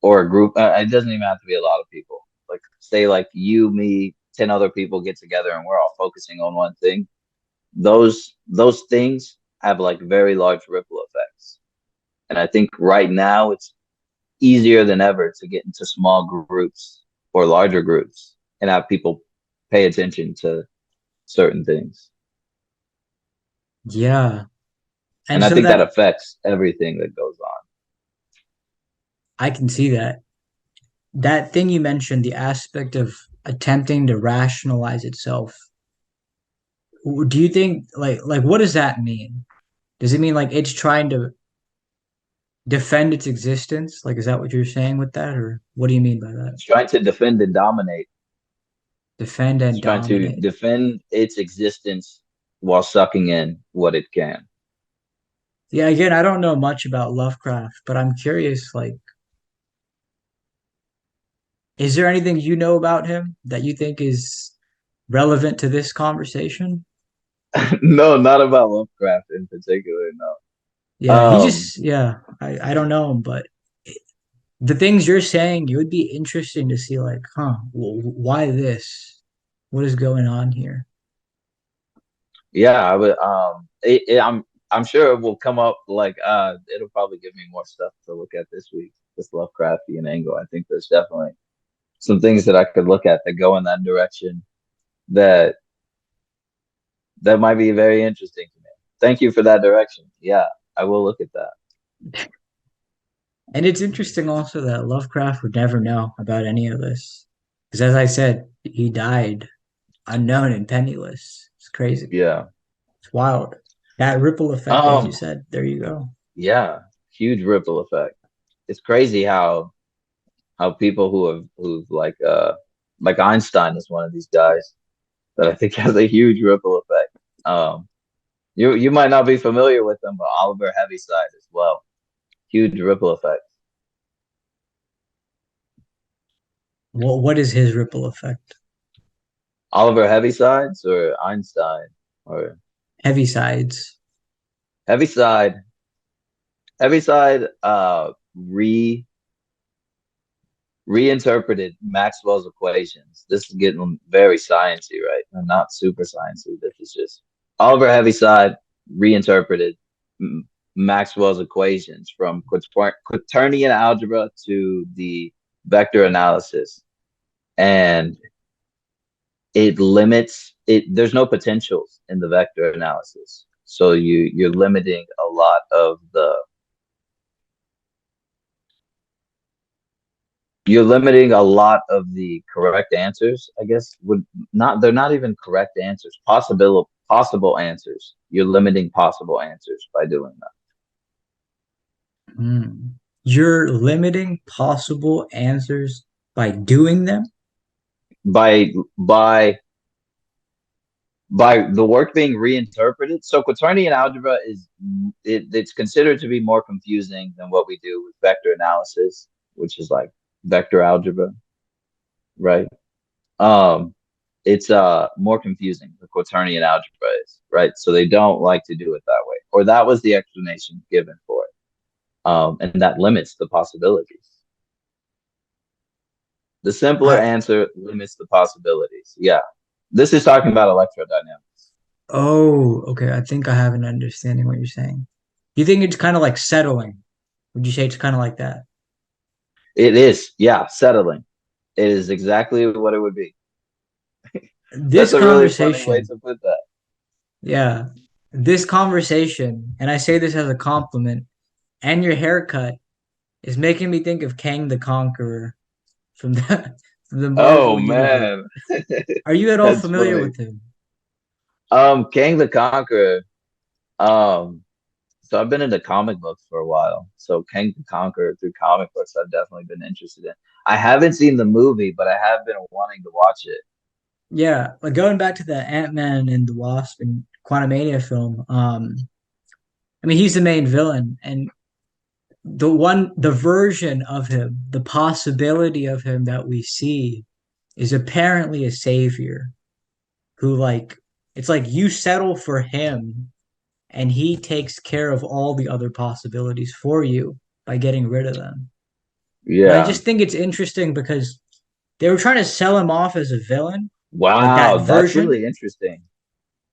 Speaker 2: or a group. It doesn't even have to be a lot of people. Like say like you, me, 10 other people get together and we're all focusing on one thing. Those things have like very large ripple effects. And I think right now it's easier than ever to get into small groups or larger groups and have people pay attention to certain things.
Speaker 1: Yeah.
Speaker 2: And
Speaker 1: And
Speaker 2: I
Speaker 1: so
Speaker 2: think that
Speaker 1: that
Speaker 2: affects everything that goes on.
Speaker 1: I can see that. That thing you mentioned, the aspect of attempting to rationalize itself. Do you think like what does that mean? Does it mean like it's trying to defend its existence? Like, is that what you're saying with that, or what do you mean by that?
Speaker 2: It's trying to defend and dominate.
Speaker 1: Defend
Speaker 2: It's
Speaker 1: and
Speaker 2: trying to
Speaker 1: dominate.
Speaker 2: defend its existence while sucking in what it can.
Speaker 1: Yeah, again, I don't know much about Lovecraft, but I'm curious, like, is there anything you know about him that you think is relevant to this conversation?
Speaker 2: No, not about Lovecraft in particular, no.
Speaker 1: Yeah, yeah, I don't know him, but the things you're saying, it would be interesting to see, like, huh, why this? What is going on here?
Speaker 2: Yeah, I would I'm sure it will come up like it'll probably give me more stuff to look at this week, this Lovecraftian angle. I think there's definitely some things that I could look at that go in that direction that that might be very interesting to me. Thank you for that direction. Yeah, I will look at that.
Speaker 1: And it's interesting also that Lovecraft would never know about any of this. Because as I said, he died unknown and penniless. It's crazy.
Speaker 2: Yeah.
Speaker 1: It's wild. That ripple effect, as you
Speaker 2: Um,
Speaker 1: said, there you go.
Speaker 2: yeah, huge ripple effect. It's crazy how people who've like Einstein is one of these guys that I think has a huge ripple effect. You might not be familiar with them, but Oliver Heaviside as well. Huge ripple effect.
Speaker 1: What is his ripple effect?
Speaker 2: Oliver Heavisides or Einstein or
Speaker 1: Heavy sides.
Speaker 2: Heaviside. Heaviside reinterpreted Maxwell's equations. This is getting very sciencey, right? Not super sciencey. This is just Oliver Heaviside reinterpreted Maxwell's equations from quaternion algebra to the vector analysis, and it limits it. There's no potentials in the vector analysis, so you're limiting a lot of the you're limiting a lot of the correct answers, I guess. Would not They're not even correct answers. Possible answers. You're limiting possible answers by doing that.
Speaker 1: Hmm. You're limiting possible answers by doing them?
Speaker 2: By by by the work being reinterpreted. So quaternion algebra it's considered to be more confusing than what we do with vector analysis, which is like vector algebra, right? Um, it's more confusing. The quaternion algebra is right, so they don't like to do it that way, or that was the explanation given for it, and that limits the possibilities. The simpler
Speaker 1: I
Speaker 2: answer limits the possibilities. Yeah, this is talking about electrodynamics.
Speaker 1: Oh, okay. I think I have an understanding what you're saying. You think it's kind of like settling? Would you say it's kind of like that?
Speaker 2: It is, yeah, settling. It is exactly what it would be.
Speaker 1: This
Speaker 2: That's a really funny way
Speaker 1: conversation,
Speaker 2: to put that.
Speaker 1: yeah, this conversation, and I say this as a compliment, and your haircut is making me think of Kang the Conqueror from the from the
Speaker 2: Oh
Speaker 1: Marvel universe.
Speaker 2: man,
Speaker 1: Are you at all
Speaker 2: that's
Speaker 1: familiar
Speaker 2: funny.
Speaker 1: with him?
Speaker 2: Kang the Conqueror. Um, so I've been into comic books for a while. So Kang the Conqueror through comic books, I've definitely been interested in. I haven't seen the movie, but I have been wanting to watch it.
Speaker 1: Yeah, like going back to the Ant-Man and the Wasp and Quantumania film. I mean, he's the main villain, and the version of him, the possibility of him that we see is apparently a savior who like it's like you settle for him and he takes care of all the other possibilities for you by getting rid of them. And I
Speaker 2: Yeah.
Speaker 1: just think it's interesting because they were trying to sell him off as a villain, like that
Speaker 2: Wow, that's
Speaker 1: version.
Speaker 2: really interesting.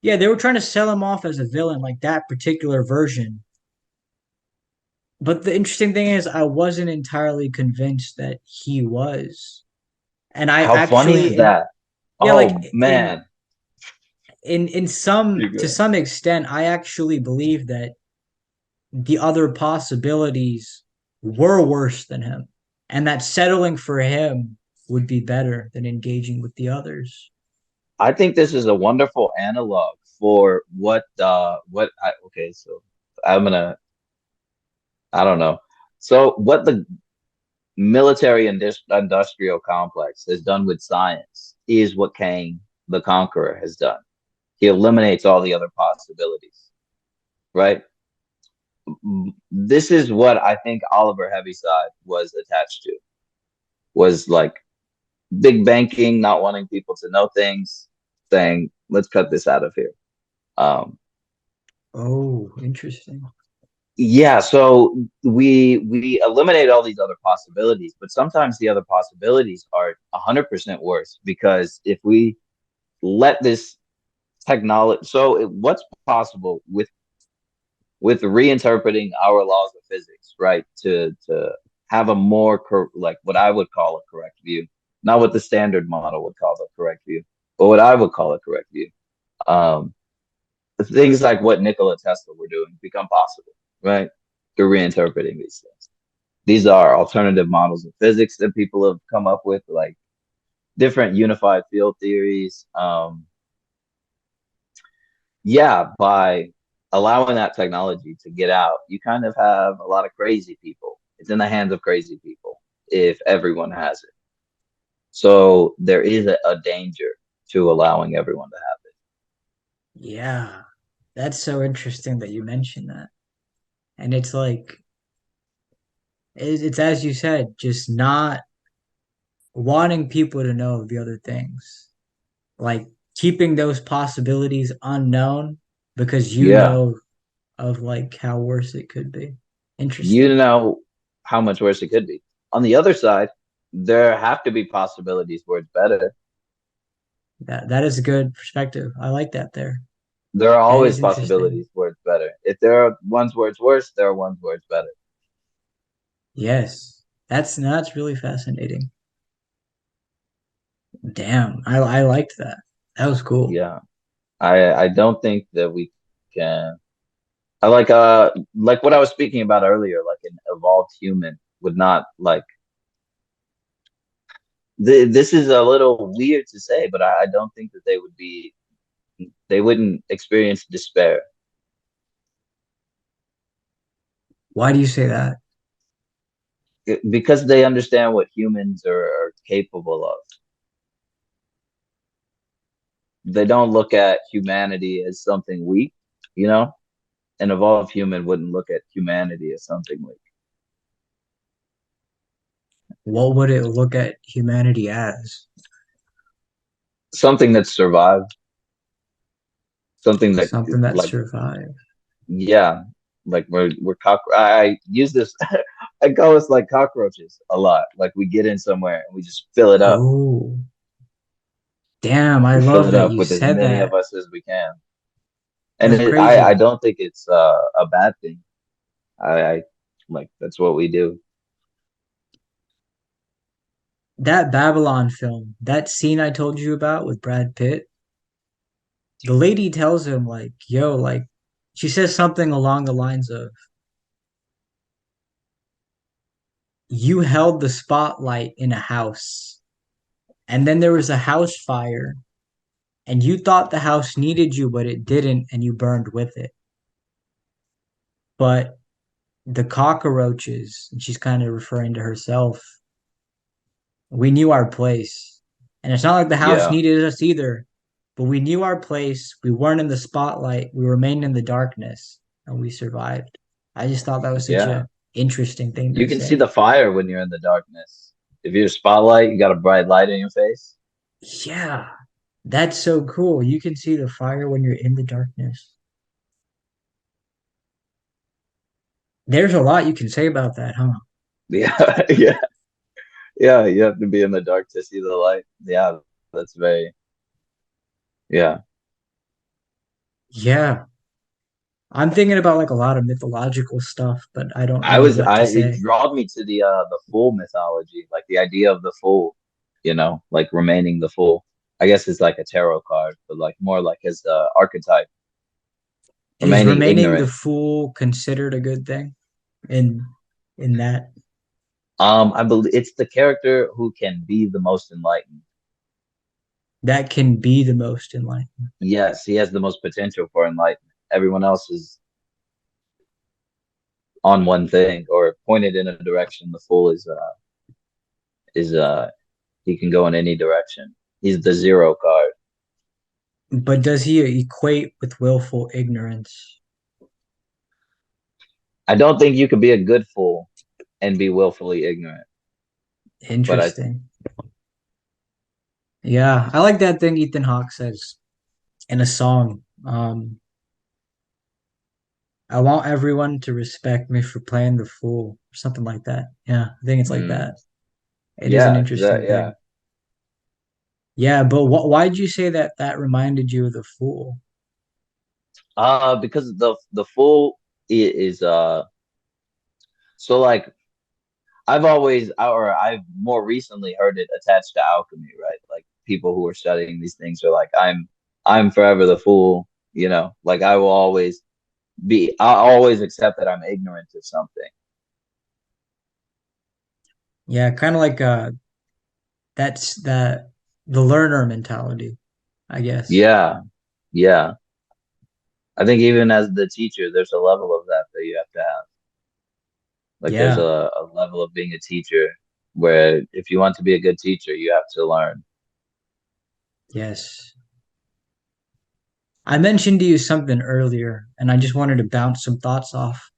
Speaker 1: Yeah, they were trying to sell him off as a villain, like that particular version. But the interesting thing is, I wasn't entirely convinced that he was. And I
Speaker 2: How funny
Speaker 1: actually,
Speaker 2: is that?
Speaker 1: yeah, like
Speaker 2: Oh man.
Speaker 1: in some
Speaker 2: You're
Speaker 1: to
Speaker 2: good.
Speaker 1: some extent, I actually believe that the other possibilities were worse than him, and that settling for him would be better than engaging with the others.
Speaker 2: I think this is a wonderful analog for okay, so I'm gonna I don't know. So what the military industrial complex has done with science is what Kang the Conqueror has done. He eliminates all the other possibilities, right? This is what I think Oliver Heaviside was attached to, was like big banking, not wanting people to know things, saying, let's cut this out of here. Um,
Speaker 1: Oh, interesting.
Speaker 2: yeah, so we eliminate all these other possibilities, but sometimes the other possibilities are 100% worse because if we let this technology, so what's possible with reinterpreting our laws of physics, right? To have a more like what I would call a correct view, not what the standard model would call the correct view, but what I would call a correct view. Um, things like what Nikola Tesla were doing become possible, right? Through reinterpreting these things. These are alternative models of physics that people have come up with, like different unified field theories. Yeah, by allowing that technology to get out, you kind of have a lot of crazy people. It's in the hands of crazy people if everyone has it. So there is a danger to allowing everyone to have
Speaker 1: Yeah, that's so interesting that you mentioned that. And it's like, it's as you said, just not wanting people to know the other things, like keeping those possibilities unknown because
Speaker 2: it.
Speaker 1: you
Speaker 2: Yeah,
Speaker 1: know of like how worse it could be.
Speaker 2: you
Speaker 1: Interesting.
Speaker 2: know how much worse it could be. On the other side, there have to be possibilities where it's better.
Speaker 1: That is a good perspective. I like that there.
Speaker 2: There are
Speaker 1: That
Speaker 2: always
Speaker 1: is interesting.
Speaker 2: possibilities where it's better. If there are ones where it's worse, there are ones where it's better.
Speaker 1: Yes. That's really fascinating. Damn. I liked that. That was cool.
Speaker 2: Yeah. I don't think that we can I like what I was speaking about earlier, like an evolved human would not like this is a little weird to say, but I don't think that they wouldn't experience despair
Speaker 1: Why do you say that?
Speaker 2: because they understand what humans are capable of. They don't look at humanity as something weak, you know? An evolved human wouldn't look at humanity as something weak.
Speaker 1: What would it look at humanity as?
Speaker 2: Something that survived, something that
Speaker 1: Something that
Speaker 2: like
Speaker 1: survived.
Speaker 2: yeah, like we're I use this I call us like cockroaches a lot. Like we get in somewhere and we just fill it up.
Speaker 1: Oh, damn. I
Speaker 2: We fill
Speaker 1: love
Speaker 2: it
Speaker 1: that
Speaker 2: up
Speaker 1: you
Speaker 2: with as
Speaker 1: said
Speaker 2: many of
Speaker 1: that.
Speaker 2: us as we can. And
Speaker 1: That's
Speaker 2: I
Speaker 1: crazy.
Speaker 2: don't think it's a bad thing. I like that's what we do.
Speaker 1: That Babylon film, that scene I told you about with Brad Pitt, the lady tells him, like, yo, like, she says something along the lines of, you held the spotlight in a house, and then there was a house fire, and you thought the house needed you, but it didn't, and you burned with it. But the cockroaches, and she's kind of referring to herself, we knew our place. And it's not like the house
Speaker 2: Yeah,
Speaker 1: needed us either, but we knew our place. We weren't in the spotlight. We remained in the darkness and we survived. I just thought that was such
Speaker 2: yeah.
Speaker 1: a interesting thing
Speaker 2: You
Speaker 1: to
Speaker 2: can see
Speaker 1: say.
Speaker 2: the fire when you're in the darkness. If you're a spotlight, you got a bright light in your face.
Speaker 1: Yeah, that's so cool. You can see the fire when you're in the darkness. There's a lot you can say about that, huh?
Speaker 2: Yeah, yeah, yeah. You have to be in the dark to see the light. Yeah, that's very yeah.
Speaker 1: Yeah. I'm thinking about like a lot of mythological stuff, but I don't know what to
Speaker 2: I it
Speaker 1: say.
Speaker 2: drawed me to the fool mythology, like the idea of the fool, like remaining the fool. I guess it's like a tarot card, but like more like as the archetype,
Speaker 1: Is
Speaker 2: remaining
Speaker 1: remaining the
Speaker 2: ignorant.
Speaker 1: fool considered a good thing in in that?
Speaker 2: I believe it's the character who can be the most enlightened.
Speaker 1: That can be the most enlightened.
Speaker 2: Yes, he has the most potential for enlightenment. Everyone else is on one thing or pointed in a direction. The fool is he can go in any direction. He's the zero card.
Speaker 1: But does he equate with willful ignorance?
Speaker 2: I don't think you could be a good fool and be willfully ignorant. But I
Speaker 1: Interesting. Yeah, I like that thing Ethan Hawke says in a song. I want everyone to respect me for playing the fool, or something like that. Yeah, I think it's like
Speaker 2: mm,
Speaker 1: that. It is an
Speaker 2: yeah, that
Speaker 1: interesting
Speaker 2: yeah.
Speaker 1: thing. Yeah, but why'd you say that that reminded you of the fool?
Speaker 2: Because the fool is so like I've more recently heard it attached to alchemy, right? Like people who are studying these things are like, I'm forever the fool, you know, like I'll always accept that I'm ignorant of something.
Speaker 1: Yeah, kind of like that's that the learner mentality, I guess.
Speaker 2: Yeah, yeah. I think even as the teacher, there's a level of that that you have to have. Like there's
Speaker 1: Yeah,
Speaker 2: a level of being a teacher where if you want to be a good teacher, you have to learn.
Speaker 1: yes. I mentioned to you something earlier, and I just wanted to bounce some thoughts off.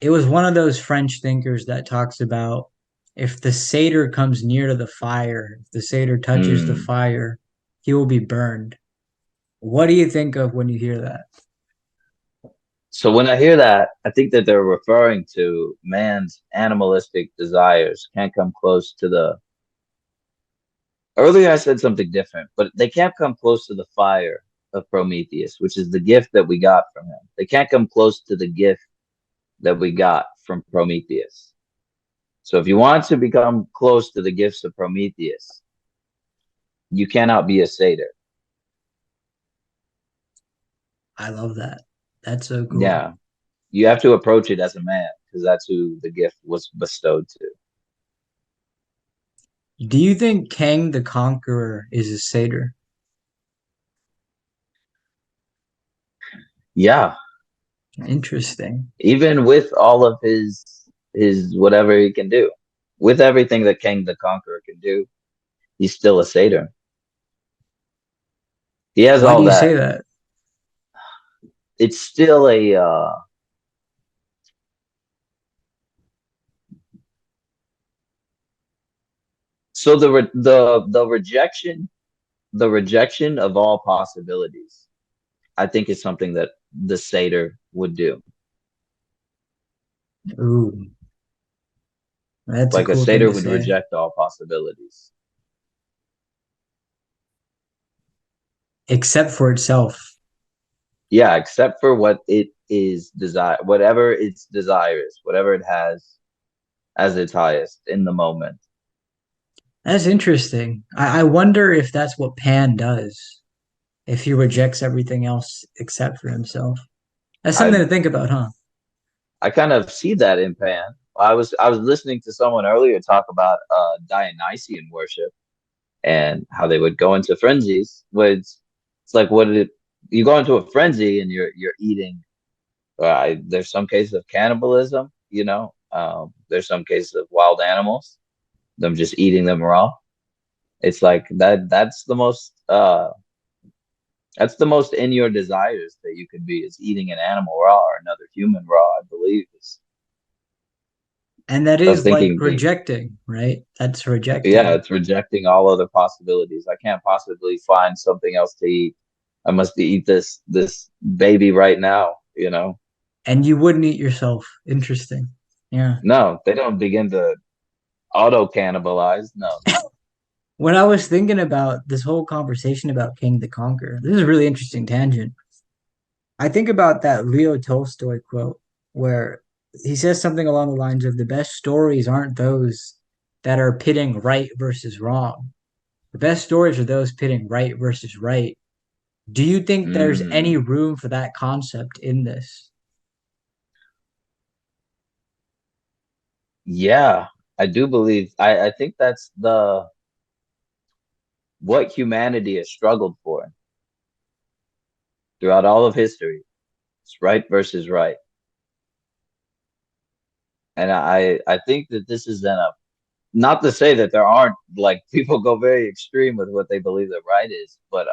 Speaker 1: It was one of those French thinkers that talks about if the satyr comes near to the fire, if the satyr touches the
Speaker 2: Mm.
Speaker 1: fire, he will be burned. What do you think of when you hear that?
Speaker 2: So when I hear that, I think that they're referring to man's animalistic desires can't come close to the. Earlier I said something different, but they can't come close to the fire of Prometheus, which is the gift that we got from him. They can't come close to the gift that we got from Prometheus. So if you want to become close to the gifts of Prometheus, you cannot be a satyr.
Speaker 1: I love that. That's so cool.
Speaker 2: Yeah, you have to approach it as a man because that's who the gift was bestowed to.
Speaker 1: Do you think Kang the Conqueror is a satyr?
Speaker 2: Yeah,
Speaker 1: Interesting.
Speaker 2: even with all of his whatever he can do, with everything that Kang the Conqueror can do, he's still a satyr. He has
Speaker 1: Why do
Speaker 2: all
Speaker 1: you
Speaker 2: that.
Speaker 1: say that?
Speaker 2: It's still a so the rejection of all possibilities, I think is something that the satyr would do.
Speaker 1: Ooh, that's a
Speaker 2: Like a
Speaker 1: cool thing
Speaker 2: satyr
Speaker 1: to
Speaker 2: would
Speaker 1: say.
Speaker 2: reject all possibilities.
Speaker 1: Except for itself.
Speaker 2: Yeah, except for what it is desire, whatever its desire is, whatever it has as its highest in the moment.
Speaker 1: That's interesting. I wonder if that's what Pan does, if he rejects everything else except for himself. That's something
Speaker 2: I
Speaker 1: to think about, huh?
Speaker 2: I kind of see that in Pan. I was listening to someone earlier talk about Dionysian worship and how they would go into frenzies. It's like what it you go into a frenzy and you're eating. There's some cases of cannibalism, you know. There's some cases of wild animals, them just eating them raw. It's like that. That's the most in your desires that you could be is eating an animal raw or another human raw. I believe is.
Speaker 1: And that
Speaker 2: So I was
Speaker 1: is like
Speaker 2: thinking,
Speaker 1: rejecting, right? That's
Speaker 2: yeah,
Speaker 1: rejecting.
Speaker 2: it's rejecting all other possibilities. I can't possibly find something else to eat. I must eat this baby right now, you know?
Speaker 1: And you wouldn't eat yourself. Interesting. Yeah.
Speaker 2: No, they don't begin to auto cannibalize. No, no.
Speaker 1: When I was thinking about this whole conversation about King the Conqueror, this is a really interesting tangent. I think about that Leo Tolstoy quote where he says something along the lines of the best stories aren't those that are pitting right versus wrong. The best stories are those pitting right versus right. Do you think there's any
Speaker 2: Mm,
Speaker 1: room for that concept in this?
Speaker 2: yeah, I do believe I think that's the what humanity has struggled for throughout all of history. It's right versus right. And I think that this is enough. Not to say that there aren't like people go very extreme with what they believe that right is, but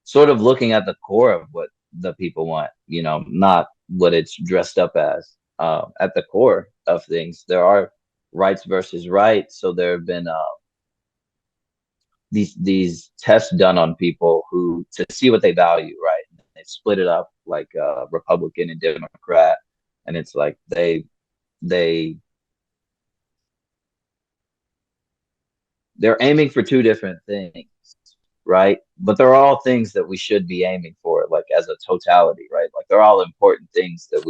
Speaker 2: sort of looking at the core of what the people want, not what it's dressed up as. At the core of things, there are rights versus right. So there have been these tests done on people who to see what they value, right? They split it up like Republican and Democrat, and it's like they they're aiming for two different things, right? But they're all things that we should be aiming for, like as a totality, right? Like they're all important things that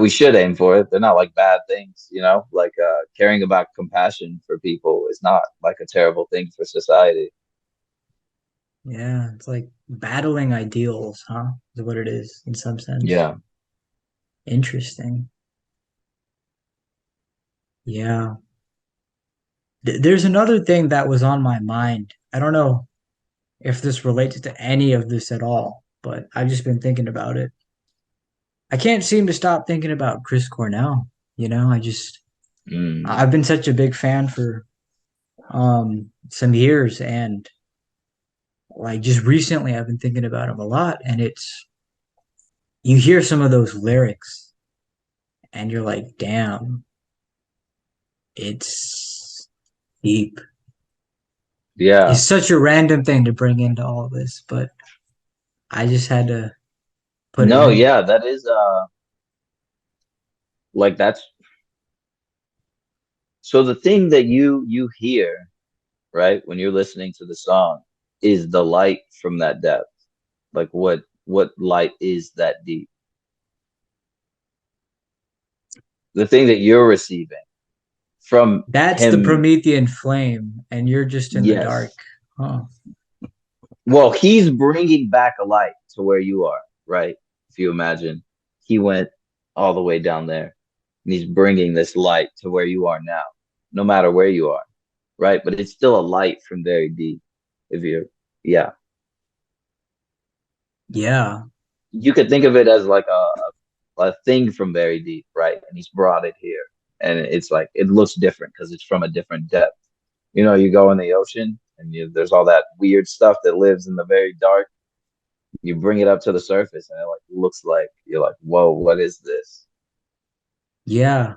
Speaker 2: we should aim for. They're not like bad things, like caring about compassion for people is not like a terrible thing for society.
Speaker 1: Yeah, it's like battling ideals, huh? Is what it is in some sense.
Speaker 2: Yeah.
Speaker 1: Interesting. Yeah. There's another thing that was on my mind. I don't know if this relates to any of this at all, but I've just been thinking about it. I can't seem to stop thinking about Chris Cornell.
Speaker 2: Mm.
Speaker 1: I've been such a big fan for some years, and like just recently I've been thinking about him a lot, and it's you hear some of those lyrics and you're like, damn, it's deep. It's
Speaker 2: Yeah.
Speaker 1: such a random thing to bring into all of this, but I just had to put it
Speaker 2: No,
Speaker 1: in.
Speaker 2: yeah, that is like that's so the thing that you hear, right, when you're listening to the song is the light from that depth. Like what light is that deep? The thing that you're receiving from
Speaker 1: That's the
Speaker 2: him,
Speaker 1: Promethean flame, and you're just in the dark.
Speaker 2: yes.
Speaker 1: Huh.
Speaker 2: Well, he's bringing back a light to where you are, right? If you imagine, he went all the way down there, and he's bringing this light to where you are now, no matter where you are, right? But it's still a light from very deep. If you're, yeah,
Speaker 1: Yeah.
Speaker 2: you could think of it as like a thing from very deep, right? And he's brought it here, and it's like it looks different because it's from a different depth. You go in the ocean, and there's all that weird stuff that lives in the very dark. You bring it up to the surface, and it like looks like you're like, whoa, what is this?
Speaker 1: Yeah.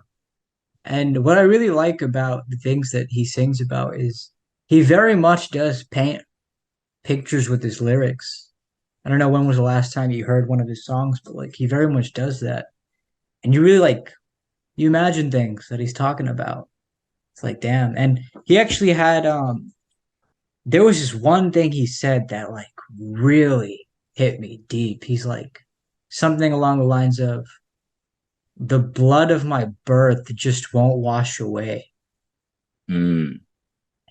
Speaker 1: And what I really like about the things that he sings about is he very much does paint pictures with his lyrics. I don't know when was the last time you heard one of his songs, but like he very much does that. And you really like you imagine things that he's talking about. It's like damn. And he actually had there was this one thing he said that like really hit me deep. He's like something along the lines of the blood of my birth just won't wash away.
Speaker 2: Mm,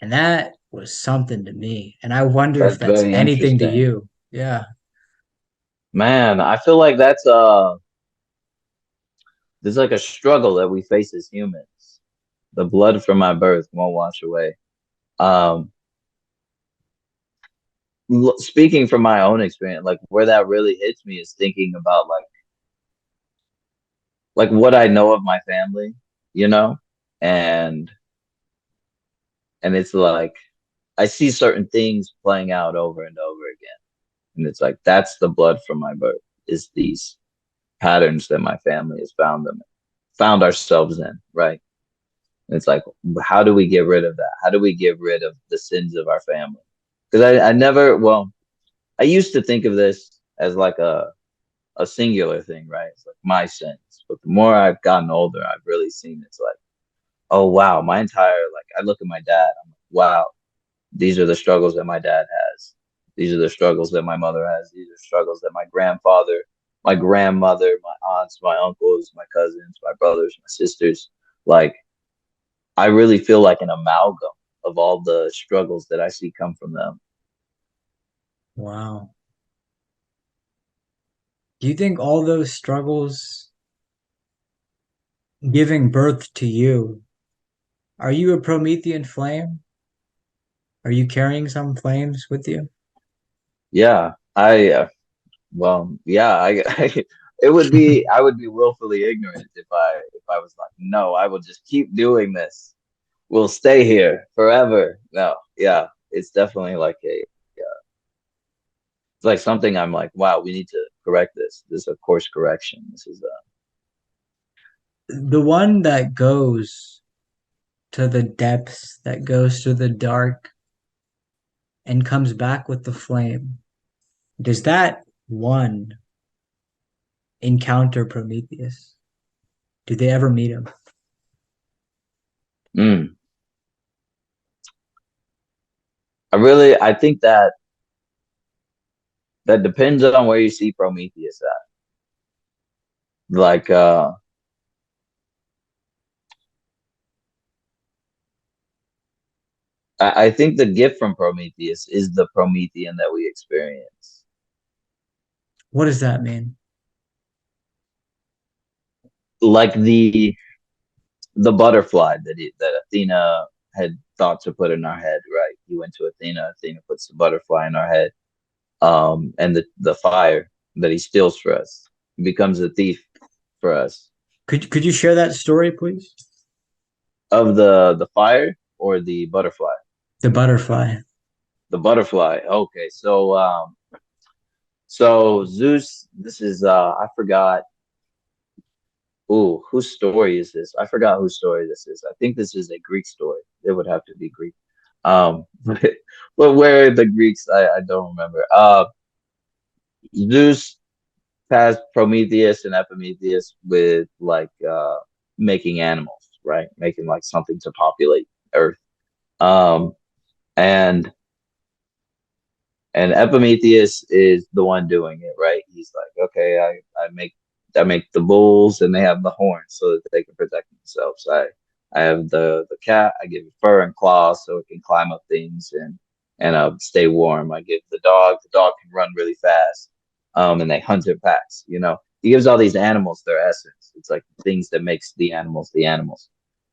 Speaker 1: And that was something to me. And I wonder if
Speaker 2: that's
Speaker 1: that's
Speaker 2: very
Speaker 1: anything to
Speaker 2: interesting,
Speaker 1: you. Yeah.
Speaker 2: man. I feel like that's there's like a struggle that we face as humans. The blood from my birth won't wash away. Um, Speaking from my own experience, like where that really hits me is thinking about like what I know of my family, you know, and and it's like I see certain things playing out over and over again, and it's like that's the blood from my birth is these patterns that my family has found ourselves in, right? And it's like, how do we get rid of that? How do we get rid of the sins of our family? Because I never, well, I used to think of this as like a singular thing, right? It's like my sins. But the more I've gotten older, I've really seen it's like, oh wow, my entire like I look at my dad, I'm like, wow, these are the struggles that my dad has. These are the struggles that my mother has. These are struggles that my grandfather, my grandmother, my aunts, my uncles, my cousins, my brothers, my sisters. Like I really feel like an amalgam of all the struggles that I see come from them.
Speaker 1: Wow. Do you think all those struggles giving birth to you, are you a Promethean flame? Are you carrying some flames with you?
Speaker 2: Yeah, I well, yeah, I it would be I would be willfully ignorant if I was like, no, I will just keep doing this. We'll stay here forever. No, yeah, it's definitely like a yeah, it's like something I'm like, wow, we need to correct this. This is a course correction. This is
Speaker 1: The one that goes to the depths, that goes to the dark and comes back with the flame. Does that one encounter Prometheus? Do they ever meet him?
Speaker 2: mm, I think that that depends on where you see Prometheus at. Like I think the gift from Prometheus is the Promethean that we experience.
Speaker 1: What does that mean?
Speaker 2: Like the butterfly that Athena had thought to put in our head, right? He went to Athena, Athena puts the butterfly in our head, and the fire that he steals for us. He becomes a thief for us.
Speaker 1: Could you share that story, please?
Speaker 2: Of the fire or the butterfly?
Speaker 1: The butterfly.
Speaker 2: The butterfly. Okay, so Zeus, this is I forgot. Ooh, whose story is this? I forgot whose story this is. I think this is a Greek story. It would have to be Greek. But where are the Greeks? I don't remember. Zeus tasked Prometheus and Epimetheus with like making animals, right? Making like something to populate Earth. Um, and and Epimetheus is the one doing it, right? He's like, okay, I make the bulls and they have the horns so that they can protect themselves. I have the cat, I give it fur and claws so it can climb up things and stay warm. I give the dog can run really fast. And they hunt in packs, you know. He gives all these animals their essence. It's like things that makes the animals the animals.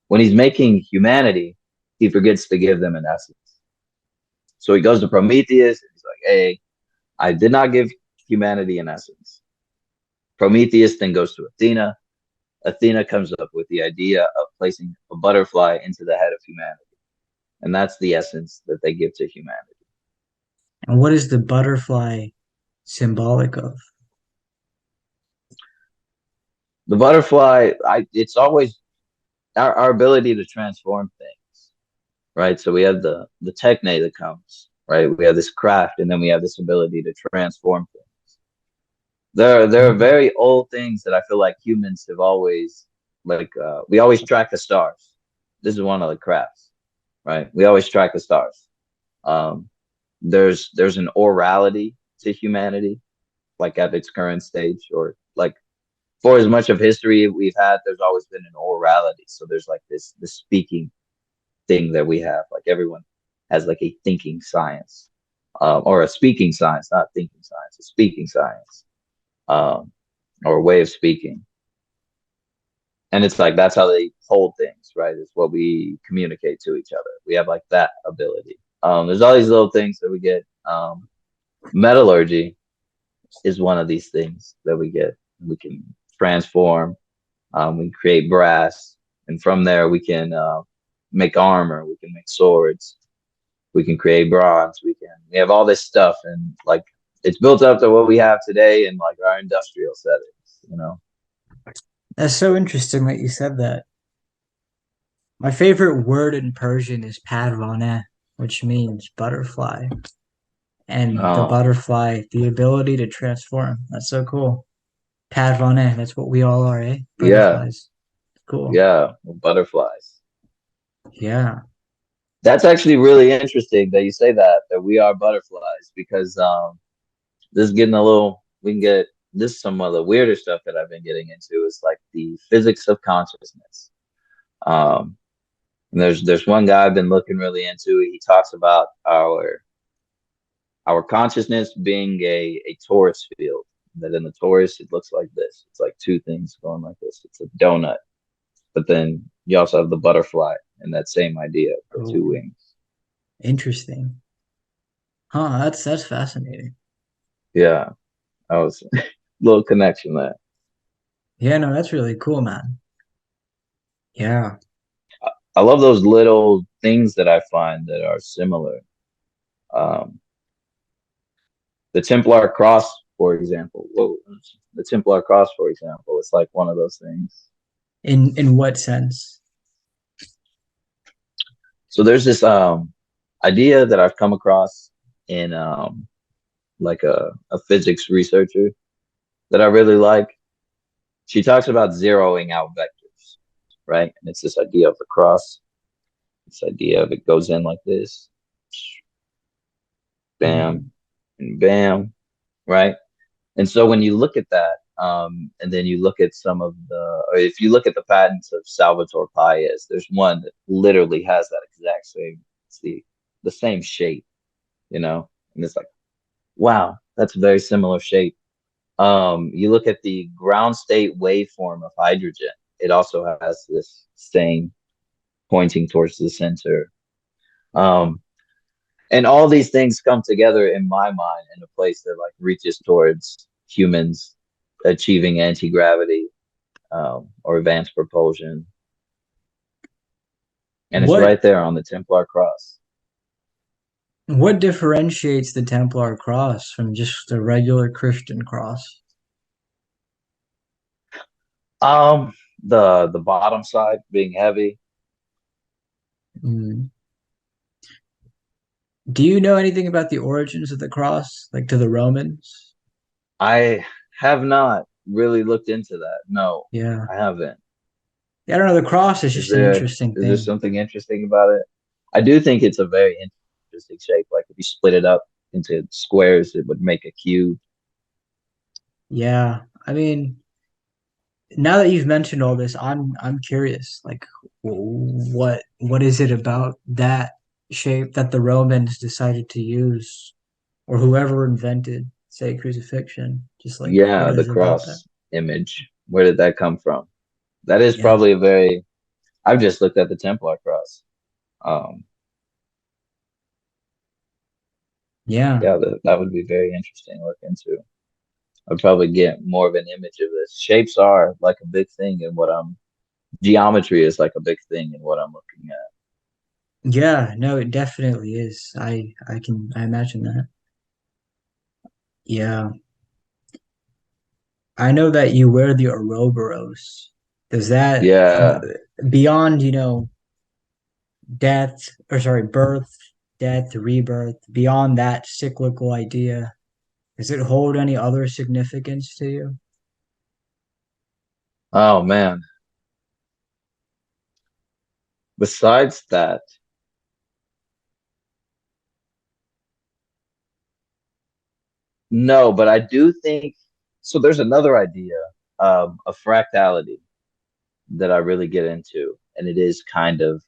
Speaker 2: When he's making humanity, he forgets to give them an essence. So he goes to Prometheus and he's like, hey, I did not give humanity an essence. Prometheus then goes to Athena. Athena comes up with the idea of placing a butterfly into the head of humanity. And that's the essence that they give to humanity.
Speaker 1: And what is the butterfly symbolic of?
Speaker 2: The butterfly, it's always our ability to transform things, right? So we have the techne that comes, right? We have this craft, and then we have this ability to transform things. There are very old things that I feel like humans have always like we always track the stars. This is one of the crafts, right? We always track the stars. Um, there's an orality to humanity, like at its current stage, or like for as much of history we've had, there's always been an orality. So there's like this speaking thing that we have. Like everyone has like a thinking science, or a speaking science, not thinking science, a speaking science, um, or a way of speaking. And it's like that's how they hold things, right? It's what we communicate to each other. We have like that ability. There's all these little things that we get. Metallurgy is one of these things that we get. We can transform. We can create brass, and from there we can make armor. We can make swords. We can create bronze. We have all this stuff, and like it's built up to what we have today in like our industrial settings. You know.
Speaker 1: That's so interesting that you said that. My favorite word in Persian is parvane, which means butterfly. And the
Speaker 2: Oh
Speaker 1: butterfly, the ability to transform. That's so cool. Parvane, that's what we all are, eh?
Speaker 2: yeah,
Speaker 1: Butterflies. Cool.
Speaker 2: yeah, butterflies.
Speaker 1: Yeah.
Speaker 2: That's actually really interesting that you say that we are butterflies because this is getting a little we can get this some of the weirder stuff that I've been getting into is like the physics of consciousness. Um and there's one guy I've been looking really into. He talks about our consciousness being a torus field. That in the torus it looks like this. It's like two things going like this. It's a donut. But then you also have the butterfly and that same idea, the two
Speaker 1: Oh,
Speaker 2: wings.
Speaker 1: interesting. Huh, that's fascinating.
Speaker 2: Yeah, that was a little connection there.
Speaker 1: Yeah, no, that's really cool, man. Yeah.
Speaker 2: I love those little things that I find that are similar. Um, the Templar cross, for example. Whoa, the Templar cross, for example, it's like one of those things.
Speaker 1: In what sense?
Speaker 2: So there's this idea that I've come across in like a physics researcher that I really like. She talks about zeroing out vectors, right? And it's this idea of the cross, this idea of it goes in like this, bam,
Speaker 1: Mhm.
Speaker 2: and bam, right? And so when you look at that, and then you look at some of or if you look at the patents of Salvatore Paez, there's one that literally has that exact same, it's the same shape, you know? And it's like, wow, that's a very similar shape. You look at the ground state waveform of hydrogen, it also has this same pointing towards the center. Um, and all these things come together in my mind in a place that like reaches towards humans achieving anti-gravity, or advanced propulsion, and it's
Speaker 1: What
Speaker 2: right there on the Templar cross.
Speaker 1: what differentiates the Templar cross from just a regular Christian cross?
Speaker 2: Um, the bottom side being heavy.
Speaker 1: Mm. Do you know anything about the origins of the cross, like to the Romans?
Speaker 2: I have not really looked into that. No,
Speaker 1: Yeah.
Speaker 2: I haven't.
Speaker 1: Yeah, I don't know. The cross is
Speaker 2: Is
Speaker 1: just an
Speaker 2: there
Speaker 1: interesting
Speaker 2: is there
Speaker 1: thing.
Speaker 2: something interesting about it? I do think it's a very interesting shape. Like if you split it up into squares, it would make a cube.
Speaker 1: Yeah. I mean, now that you've mentioned all this, I'm curious. Like, what is it about that shape that the Romans decided to use, or whoever invented, say, crucifixion? Just like, what
Speaker 2: Yeah, the
Speaker 1: is it about that?
Speaker 2: cross image. Where did that come from? That is
Speaker 1: Yeah.
Speaker 2: probably a very. I've just looked at the Templar cross. Um,
Speaker 1: Yeah.
Speaker 2: yeah, that would be very interesting to look into. I'd probably get more of an image of this. Shapes are like a big thing in what I'm. Geometry is like a big thing in what I'm looking at.
Speaker 1: Yeah, no, it definitely is. I imagine that. Yeah. I know that you wear the Ouroboros. Does that
Speaker 2: Yeah.
Speaker 1: beyond, death, or sorry, birth, death, rebirth, beyond that cyclical idea, does it hold any other significance to you?
Speaker 2: Oh man. Besides that, no, but I do think so. There's another idea of fractality that I really get into, and it is kind of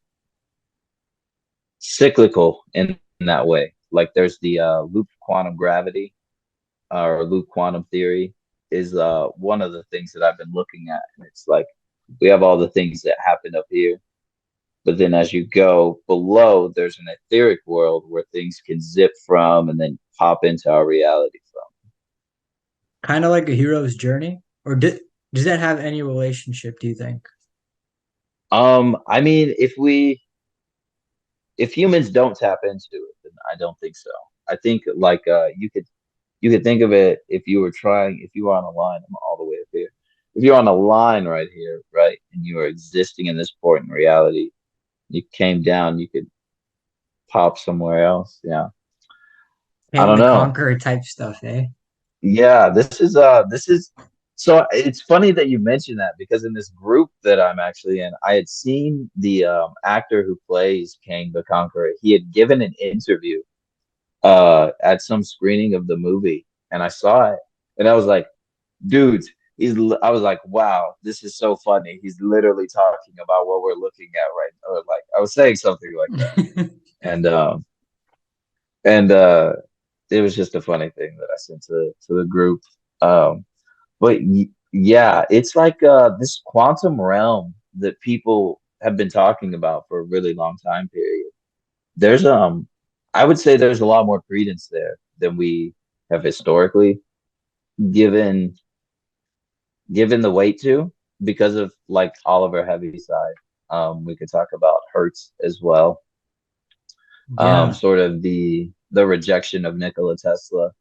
Speaker 2: cyclical in that way. Like there's the loop quantum gravity, or loop quantum theory is one of the things that I've been looking at, and it's like we have all the things that happen up here, but then as you go below, there's an etheric world where things can zip from and then pop into our reality from.
Speaker 1: Kind of like a hero's journey? Or does that have any relationship, do you think?
Speaker 2: I mean, if humans don't tap into it, then I don't think so. I think like you could think of it if you were trying, if you were on a line, I'm all the way up here. If you're on a line right here, right, and you are existing in this point in reality, you came down, you could pop somewhere else. Yeah. I
Speaker 1: Kang
Speaker 2: don't
Speaker 1: the
Speaker 2: know.
Speaker 1: Conqueror type stuff, eh?
Speaker 2: Yeah, this is so it's funny that you mentioned that because in this group that I'm actually in, I had seen the actor who plays Kang the Conqueror. He had given an interview at some screening of the movie, and I saw it, and I was like, dudes, I was like, wow, this is so funny. He's literally talking about what we're looking at right now. Or like I was saying something like that. And and it was just a funny thing that I sent to the group. Um but yeah, it's like this quantum realm that people have been talking about for a really long time period. There's I would say there's a lot more credence there than we have historically given given the weight to because of like Oliver Heaviside. We could talk about Hertz as well.
Speaker 1: Yeah.
Speaker 2: Sort of the rejection of Nikola Tesla.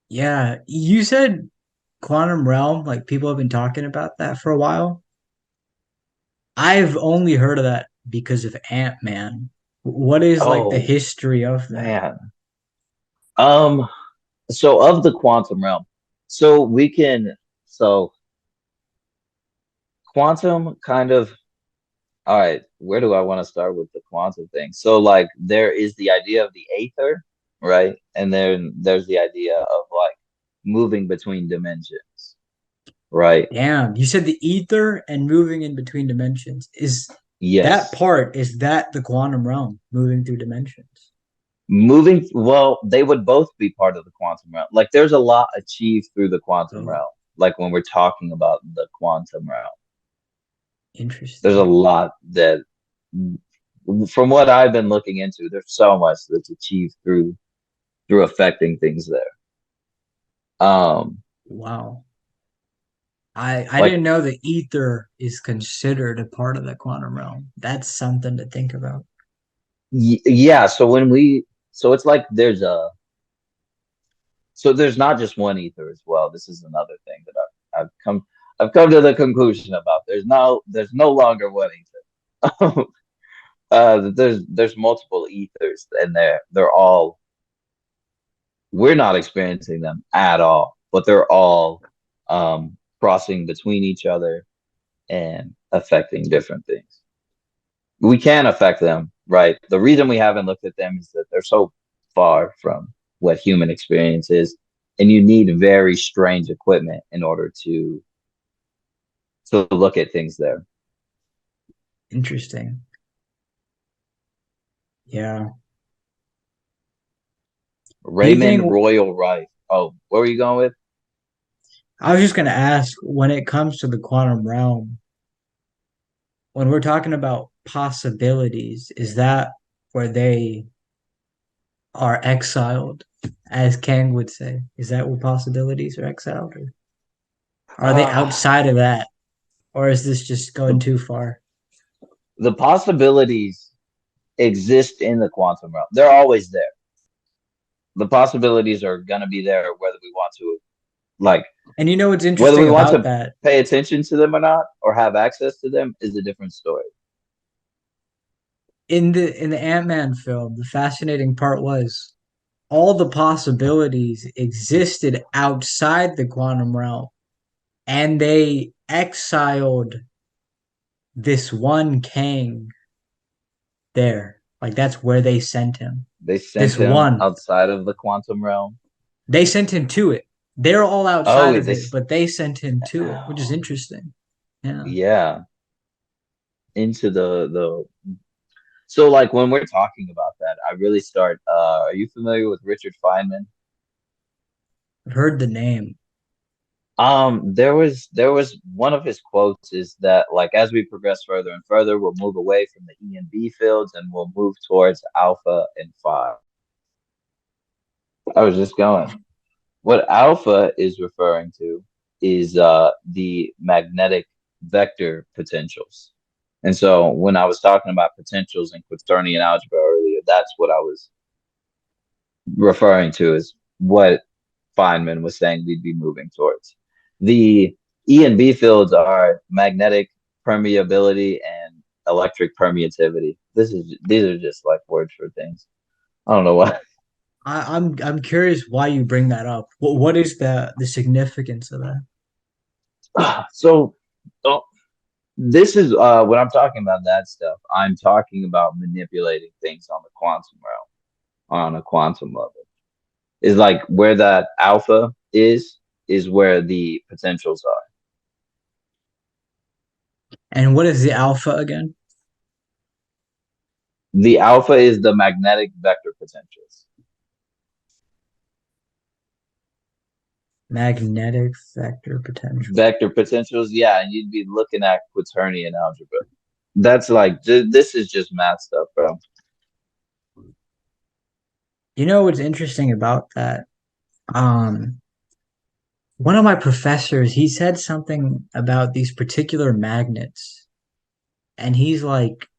Speaker 1: Yeah. You said quantum realm, like people have been talking about that for a while. I've only heard of that because of Ant-Man. What is like the
Speaker 2: Oh
Speaker 1: history of that?
Speaker 2: man. Um, so of the quantum realm, so we can so quantum kind of all right, where do I want to start with the quantum thing? So like there is the idea of the aether, right? And then there's the idea of like moving between dimensions, right?
Speaker 1: Damn, you said the ether and moving in between dimensions.
Speaker 2: Yes.
Speaker 1: Is that the quantum realm, moving through dimensions?
Speaker 2: Moving, well, they would both be part of the quantum realm. Like there's a lot achieved through the quantum
Speaker 1: Oh,
Speaker 2: realm. Like when we're talking about the quantum realm, there's a
Speaker 1: interesting.
Speaker 2: lot that from what I've been looking into, there's so much that's achieved through affecting things there. Um,
Speaker 1: Wow. I
Speaker 2: like
Speaker 1: didn't know the ether is considered a part of the quantum realm. That's something to think about.
Speaker 2: yeah, so so it's like there's not just one ether as well. This is another thing that I've come to the conclusion about. There's no longer one ether. There's multiple ethers and they're all we're not experiencing them at all, but they're all crossing between each other and affecting different things. We can affect them, right? The reason we haven't looked at them is that they're so far from what human experience is, and you need very strange equipment in order to look at things there.
Speaker 1: Interesting. Yeah. Do you
Speaker 2: Raymond
Speaker 1: think
Speaker 2: Royal Rife. Oh, where were you going with?
Speaker 1: I was just going to ask when it comes to the quantum realm, when we're talking about possibilities, is that where they are exiled, as Kang would say? Is that where possibilities are exiled? Or are they
Speaker 2: Uh,
Speaker 1: outside of that? Or is this just
Speaker 2: the,
Speaker 1: going too far?
Speaker 2: the possibilities exist in the quantum realm. They're always there. The possibilities are going to be there whether we want to, like,
Speaker 1: And you know what's
Speaker 2: whether
Speaker 1: interesting
Speaker 2: we want
Speaker 1: about
Speaker 2: to
Speaker 1: that?
Speaker 2: pay attention to them or not, or have access to them is a different story.
Speaker 1: In the Ant-Man film, the fascinating part was all the possibilities existed outside the quantum realm, and they exiled this one Kang there. Like that's where they sent him.
Speaker 2: They sent
Speaker 1: This
Speaker 2: him
Speaker 1: one.
Speaker 2: outside of the quantum realm.
Speaker 1: They sent him to it. They're all outside
Speaker 2: Oh,
Speaker 1: of it, but they sent him to it, which is
Speaker 2: oh,
Speaker 1: interesting. Yeah.
Speaker 2: yeah, into the. So like when we're talking about that, I really start. Are you familiar with Richard Feynman?
Speaker 1: I've heard the name.
Speaker 2: There was one of his quotes is that like as we progress further and further, we'll move away from the E and B fields and we'll move towards alpha and phi. I was just going. What alpha is referring to is the magnetic vector potentials. And so when I was talking about potentials in quaternion algebra earlier, that's what I was referring to is what Feynman was saying we'd be moving towards. The E and B fields are magnetic permeability and electric permeativity. These are just like words for things. I don't know why.
Speaker 1: I'm curious why you bring that up. What is the significance of that?
Speaker 2: So oh, this is when I'm talking about that stuff, I'm talking about manipulating things on the quantum realm, on a quantum level. Is like where that alpha is where the potentials are.
Speaker 1: And what is the alpha again?
Speaker 2: The alpha is the magnetic vector potentials.
Speaker 1: Magnetic vector potential.
Speaker 2: Vector potentials, yeah, and you'd be looking at quaternion algebra. That's like this is just math stuff, bro.
Speaker 1: You know what's interesting about that? Um, one of my professors, he said something about these particular magnets, and he's like,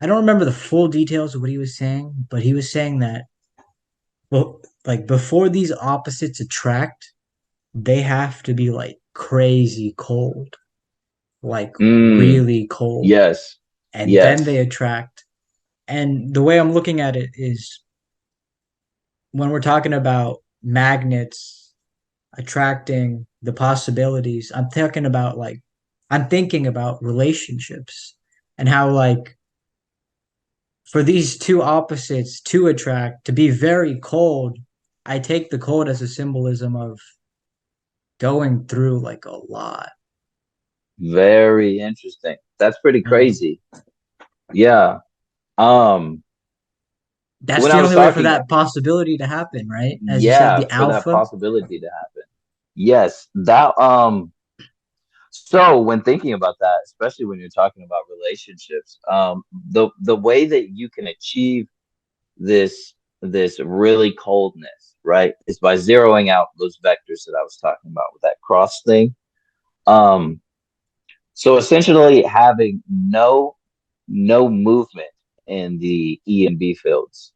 Speaker 1: I don't remember the full details of what he was saying, but he was saying that, well, like before these opposites attract, they have to be like crazy cold, like
Speaker 2: Mm,
Speaker 1: really cold,
Speaker 2: yes.
Speaker 1: and then they
Speaker 2: Yes.
Speaker 1: attract. And the way I'm looking at it is when we're talking about magnets attracting the possibilities, I'm thinking about relationships and how like for these two opposites to attract to be very cold, I take the cold as a symbolism of going through like a lot.
Speaker 2: Very interesting. That's pretty
Speaker 1: Uh,
Speaker 2: crazy. Yeah. Um,
Speaker 1: that's
Speaker 2: when
Speaker 1: the
Speaker 2: I was
Speaker 1: only way for
Speaker 2: talking,
Speaker 1: that possibility to happen, right? As you said,
Speaker 2: yeah,
Speaker 1: the
Speaker 2: for that
Speaker 1: alpha.
Speaker 2: possibility to happen. Yes, that so when thinking about that, especially when you're talking about relationships, the way that you can achieve this really coldness, right, is by zeroing out those vectors that I was talking about with that cross thing. Um, so essentially having no movement in the E and B fields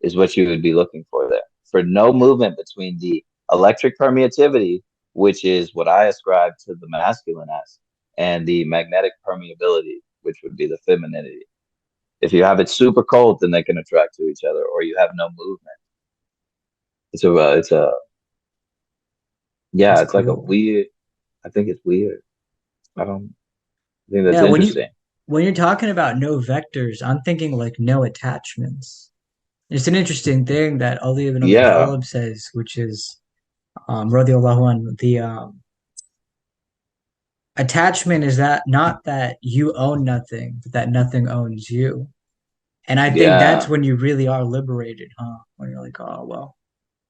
Speaker 2: is what you would be looking for there. For no movement between the electric permeativity, which is what I ascribe to the masculine as, and the magnetic permeability, which would be the femininity. If you have it super cold, then they can attract to each other, or you have no movement. It's a,
Speaker 1: That's
Speaker 2: yeah, it's like a
Speaker 1: cool.
Speaker 2: weird, I think it's weird. I don't I think that's
Speaker 1: Yeah,
Speaker 2: interesting.
Speaker 1: when you're talking about no vectors, I'm thinking like no attachments. It's an interesting thing that Ali ibn Abi
Speaker 2: Yeah,
Speaker 1: Talib says, which is radiallahu anh, the attachment is that not that you own nothing, but that nothing owns you. And I think that's
Speaker 2: yeah,
Speaker 1: when you really are liberated, huh? When you're like, oh well,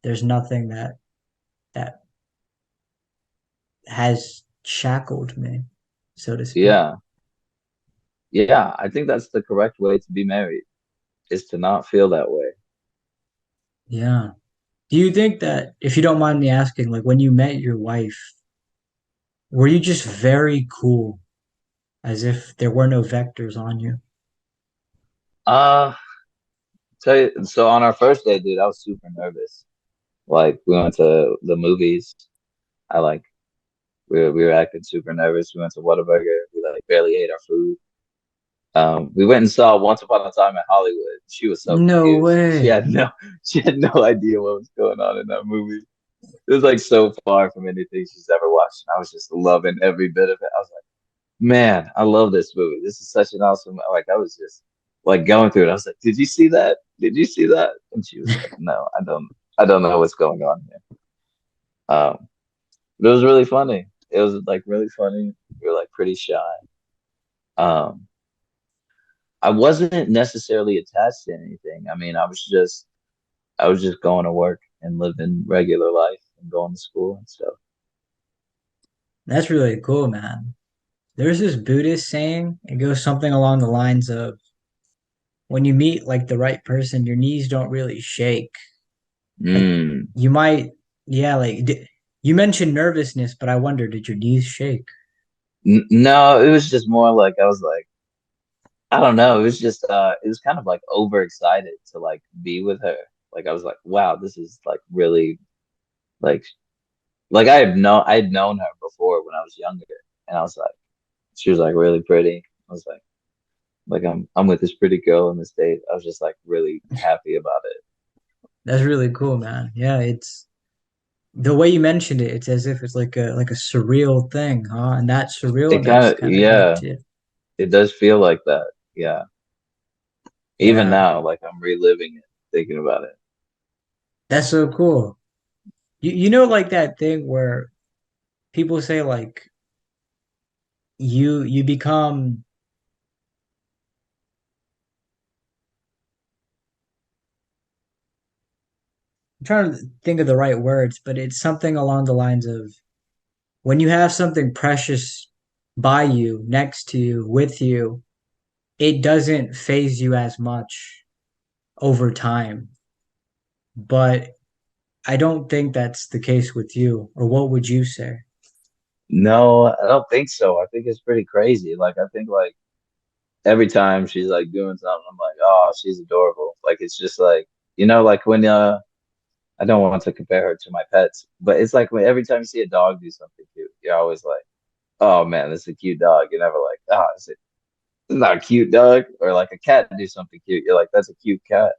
Speaker 1: there's nothing that has shackled me, so to speak.
Speaker 2: yeah, yeah. I think that's the correct way to be married, is to not feel that way.
Speaker 1: Yeah. Do you think that, if you don't mind me asking, like when you met your wife, were you just very cool, as if there were no vectors on you?
Speaker 2: Uh, Tell you, so on our first day, dude, I was super nervous. Like we went to the movies. I like we were acting super nervous. We went to Whataburger. We like barely ate our food. We went and saw Once Upon a Time in Hollywood. She was so
Speaker 1: No
Speaker 2: confused.
Speaker 1: way.
Speaker 2: She had no idea what was going on in that movie. It was like so far from anything she's ever watched. I was just loving every bit of it. I was like, man, I love this movie. This is such an awesome. Like I was just like going through it. I was like, did you see that? Did you see that? And she was like, no, I don't. I don't know what's going on here. But it was really funny. It was like really funny. We were like pretty shy. Um, I wasn't necessarily attached to anything. I mean, I was just going to work and living regular life and going to school and stuff.
Speaker 1: That's really cool, man. There's this Buddhist saying, it goes something along the lines of when you meet like the right person, your knees don't really shake. Like
Speaker 2: Mm.
Speaker 1: you might, yeah, you mentioned nervousness, but I wonder, did your knees shake?
Speaker 2: No, it was just more like I was like I don't know. It was just it was kind of like overexcited to like be with her. Like I was like, wow, this is like really like I had known her before when I was younger, and I was like, she was like really pretty. I was like I'm with this pretty girl on this date. I was just like really happy about it.
Speaker 1: That's really cool, man. Yeah, it's the way you mentioned it, it's as if it's like a surreal thing, huh? And that
Speaker 2: It kind
Speaker 1: surrealness
Speaker 2: of
Speaker 1: kind of
Speaker 2: yeah,
Speaker 1: grabbed you.
Speaker 2: it does feel like that. Yeah. Even
Speaker 1: Yeah,
Speaker 2: now, like I'm reliving it, thinking about it.
Speaker 1: that's so cool. You know, like that thing where people say like you become I'm trying to think of the right words, but it's something along the lines of when you have something precious by you, next to you, with you, it doesn't phase you as much over time. But I don't think that's the case with you. Or what would you say?
Speaker 2: No, I don't think so. I think it's pretty crazy. Like I think like every time she's like doing something, I'm like, oh, she's adorable. Like it's just like like when I don't want to compare her to my pets, but it's like when every time you see a dog do something cute, you're always like, oh man, this is a cute dog. You're never like, oh, it's not a cute dog, or like a cat do something cute. You're like, that's a cute cat.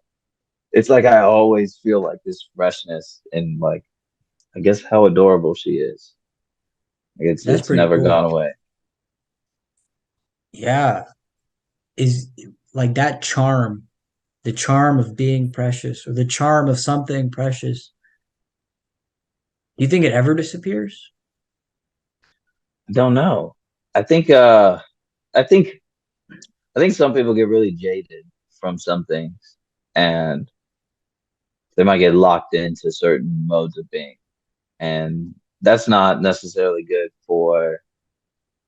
Speaker 2: It's like I always feel like this freshness and like I guess how adorable she is. Like
Speaker 1: That's
Speaker 2: it's
Speaker 1: pretty
Speaker 2: never gone
Speaker 1: cool.
Speaker 2: away.
Speaker 1: Yeah. Is like that charm, the charm of being precious or the charm of something precious. Do you think it ever disappears?
Speaker 2: I don't know. I think I think I think some people get really jaded from some things and they might get locked into certain modes of being. And that's not necessarily good for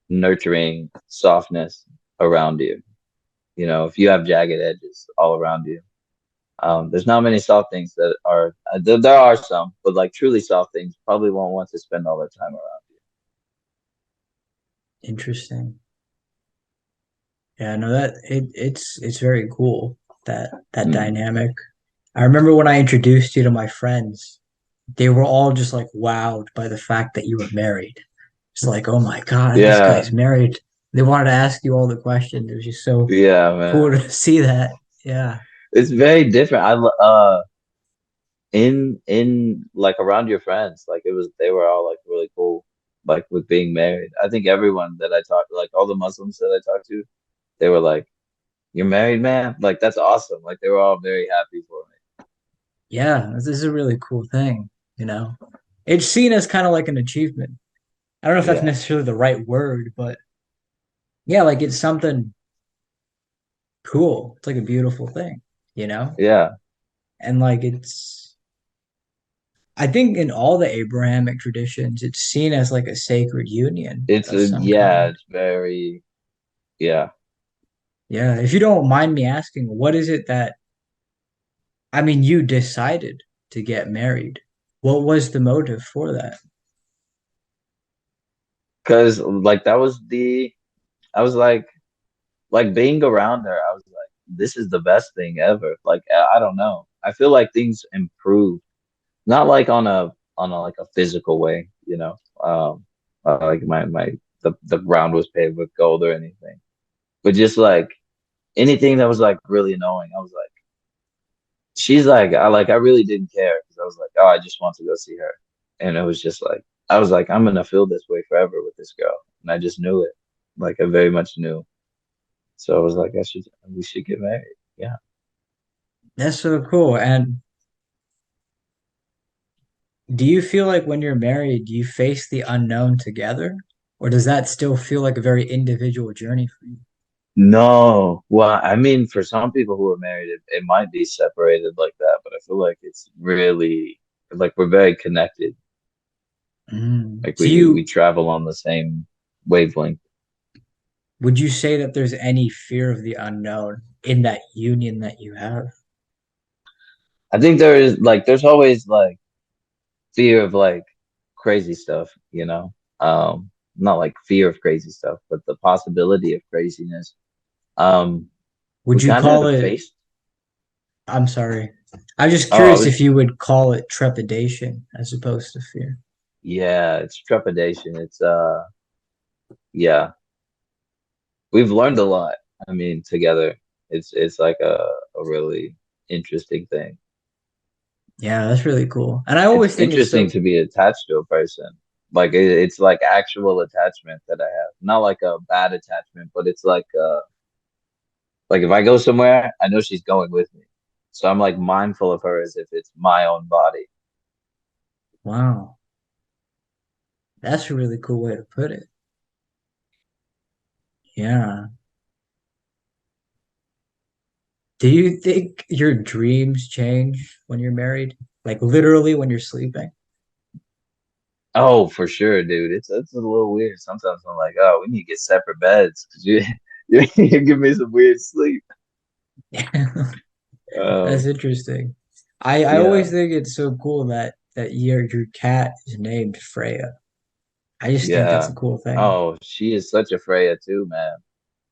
Speaker 2: nurturing softness around you. If you have jagged edges all around you, there's not many soft things that are, there are some, but like truly soft things probably won't want to spend all their time around you.
Speaker 1: Interesting. Yeah, no, it's very cool that
Speaker 2: Mm.
Speaker 1: dynamic. I remember when I introduced you to my friends, they were all just like wowed by the fact that you were married. It's like, oh my God, this
Speaker 2: Yeah,
Speaker 1: guy's married. They wanted to ask you all the questions. It was just so
Speaker 2: yeah,
Speaker 1: cool
Speaker 2: man.
Speaker 1: to see that. Yeah.
Speaker 2: It's very different. In like around your friends, like they were all like really cool, like with being married. I think everyone that I talked, like all the Muslims that I talked to, they were like, "You're married, man? Like that's awesome!" Like they were all very happy for me.
Speaker 1: Yeah, this is a really cool thing, you know. It's seen as kind of like an achievement. I don't know if that's
Speaker 2: Yeah,
Speaker 1: necessarily the right word, but yeah, like it's something cool. It's like a beautiful thing, you know?
Speaker 2: yeah.
Speaker 1: And like I think in all the Abrahamic traditions, it's seen as like a sacred union of some
Speaker 2: Yeah,
Speaker 1: kind.
Speaker 2: it's very yeah.
Speaker 1: Yeah, if you don't mind me asking, what is it that, I mean, you decided to get married? What was the motive for that?
Speaker 2: Because like that was the I was like being around her. I was like, this is the best thing ever. Like I don't know. I feel like things improve, not like on a like a physical way, like the ground was paved with gold or anything, but just like anything that was like really annoying. I was like, she's like, I really didn't care because I was like, oh, I just want to go see her, and it was just like I was like, I'm gonna feel this way forever with this girl, and I just knew it, like I very much knew. So I was like, we should get married. Yeah.
Speaker 1: That's so cool. And do you feel like when you're married, you face the unknown together? Or does that still feel like a very individual journey for you?
Speaker 2: No, well, I mean, for some people who are married, it might be separated like that, but I feel like it's really like we're very connected.
Speaker 1: Mm.
Speaker 2: Like
Speaker 1: So
Speaker 2: we
Speaker 1: you
Speaker 2: travel on the same wavelength.
Speaker 1: would you say that there's any fear of the unknown in that union that you have?
Speaker 2: I think there's always like fear of like crazy stuff, you know. Not like fear of crazy stuff, but the possibility of craziness. Um,
Speaker 1: Would
Speaker 2: we
Speaker 1: you
Speaker 2: kind
Speaker 1: call
Speaker 2: of
Speaker 1: it,
Speaker 2: faced.
Speaker 1: I'm sorry. I'm just
Speaker 2: Oh, I
Speaker 1: curious if
Speaker 2: was
Speaker 1: you would call it trepidation as opposed to fear.
Speaker 2: yeah, it's trepidation. It's yeah, we've learned a lot. I mean, together, it's like a really interesting thing.
Speaker 1: Yeah, that's really cool. And I
Speaker 2: It's
Speaker 1: always think it's
Speaker 2: interesting
Speaker 1: so,
Speaker 2: to be attached to a person. Like it's like actual attachment that I have, not like a bad attachment, but it's like if I go somewhere, I know she's going with me, so I'm like mindful of her as if it's my own body.
Speaker 1: wow, that's a really cool way to put it. Yeah. Do you think your dreams change when you're married? Like literally when you're sleeping?
Speaker 2: Oh, for sure, dude. It's a little weird. Sometimes I'm like, oh, we need to get separate beds because you give me some weird sleep.
Speaker 1: That's
Speaker 2: Um,
Speaker 1: interesting. I
Speaker 2: yeah.
Speaker 1: always think it's so cool that that your cat is named Freya. I just think that's
Speaker 2: Yeah.
Speaker 1: a cool thing.
Speaker 2: Oh, she is such a Freya too, man.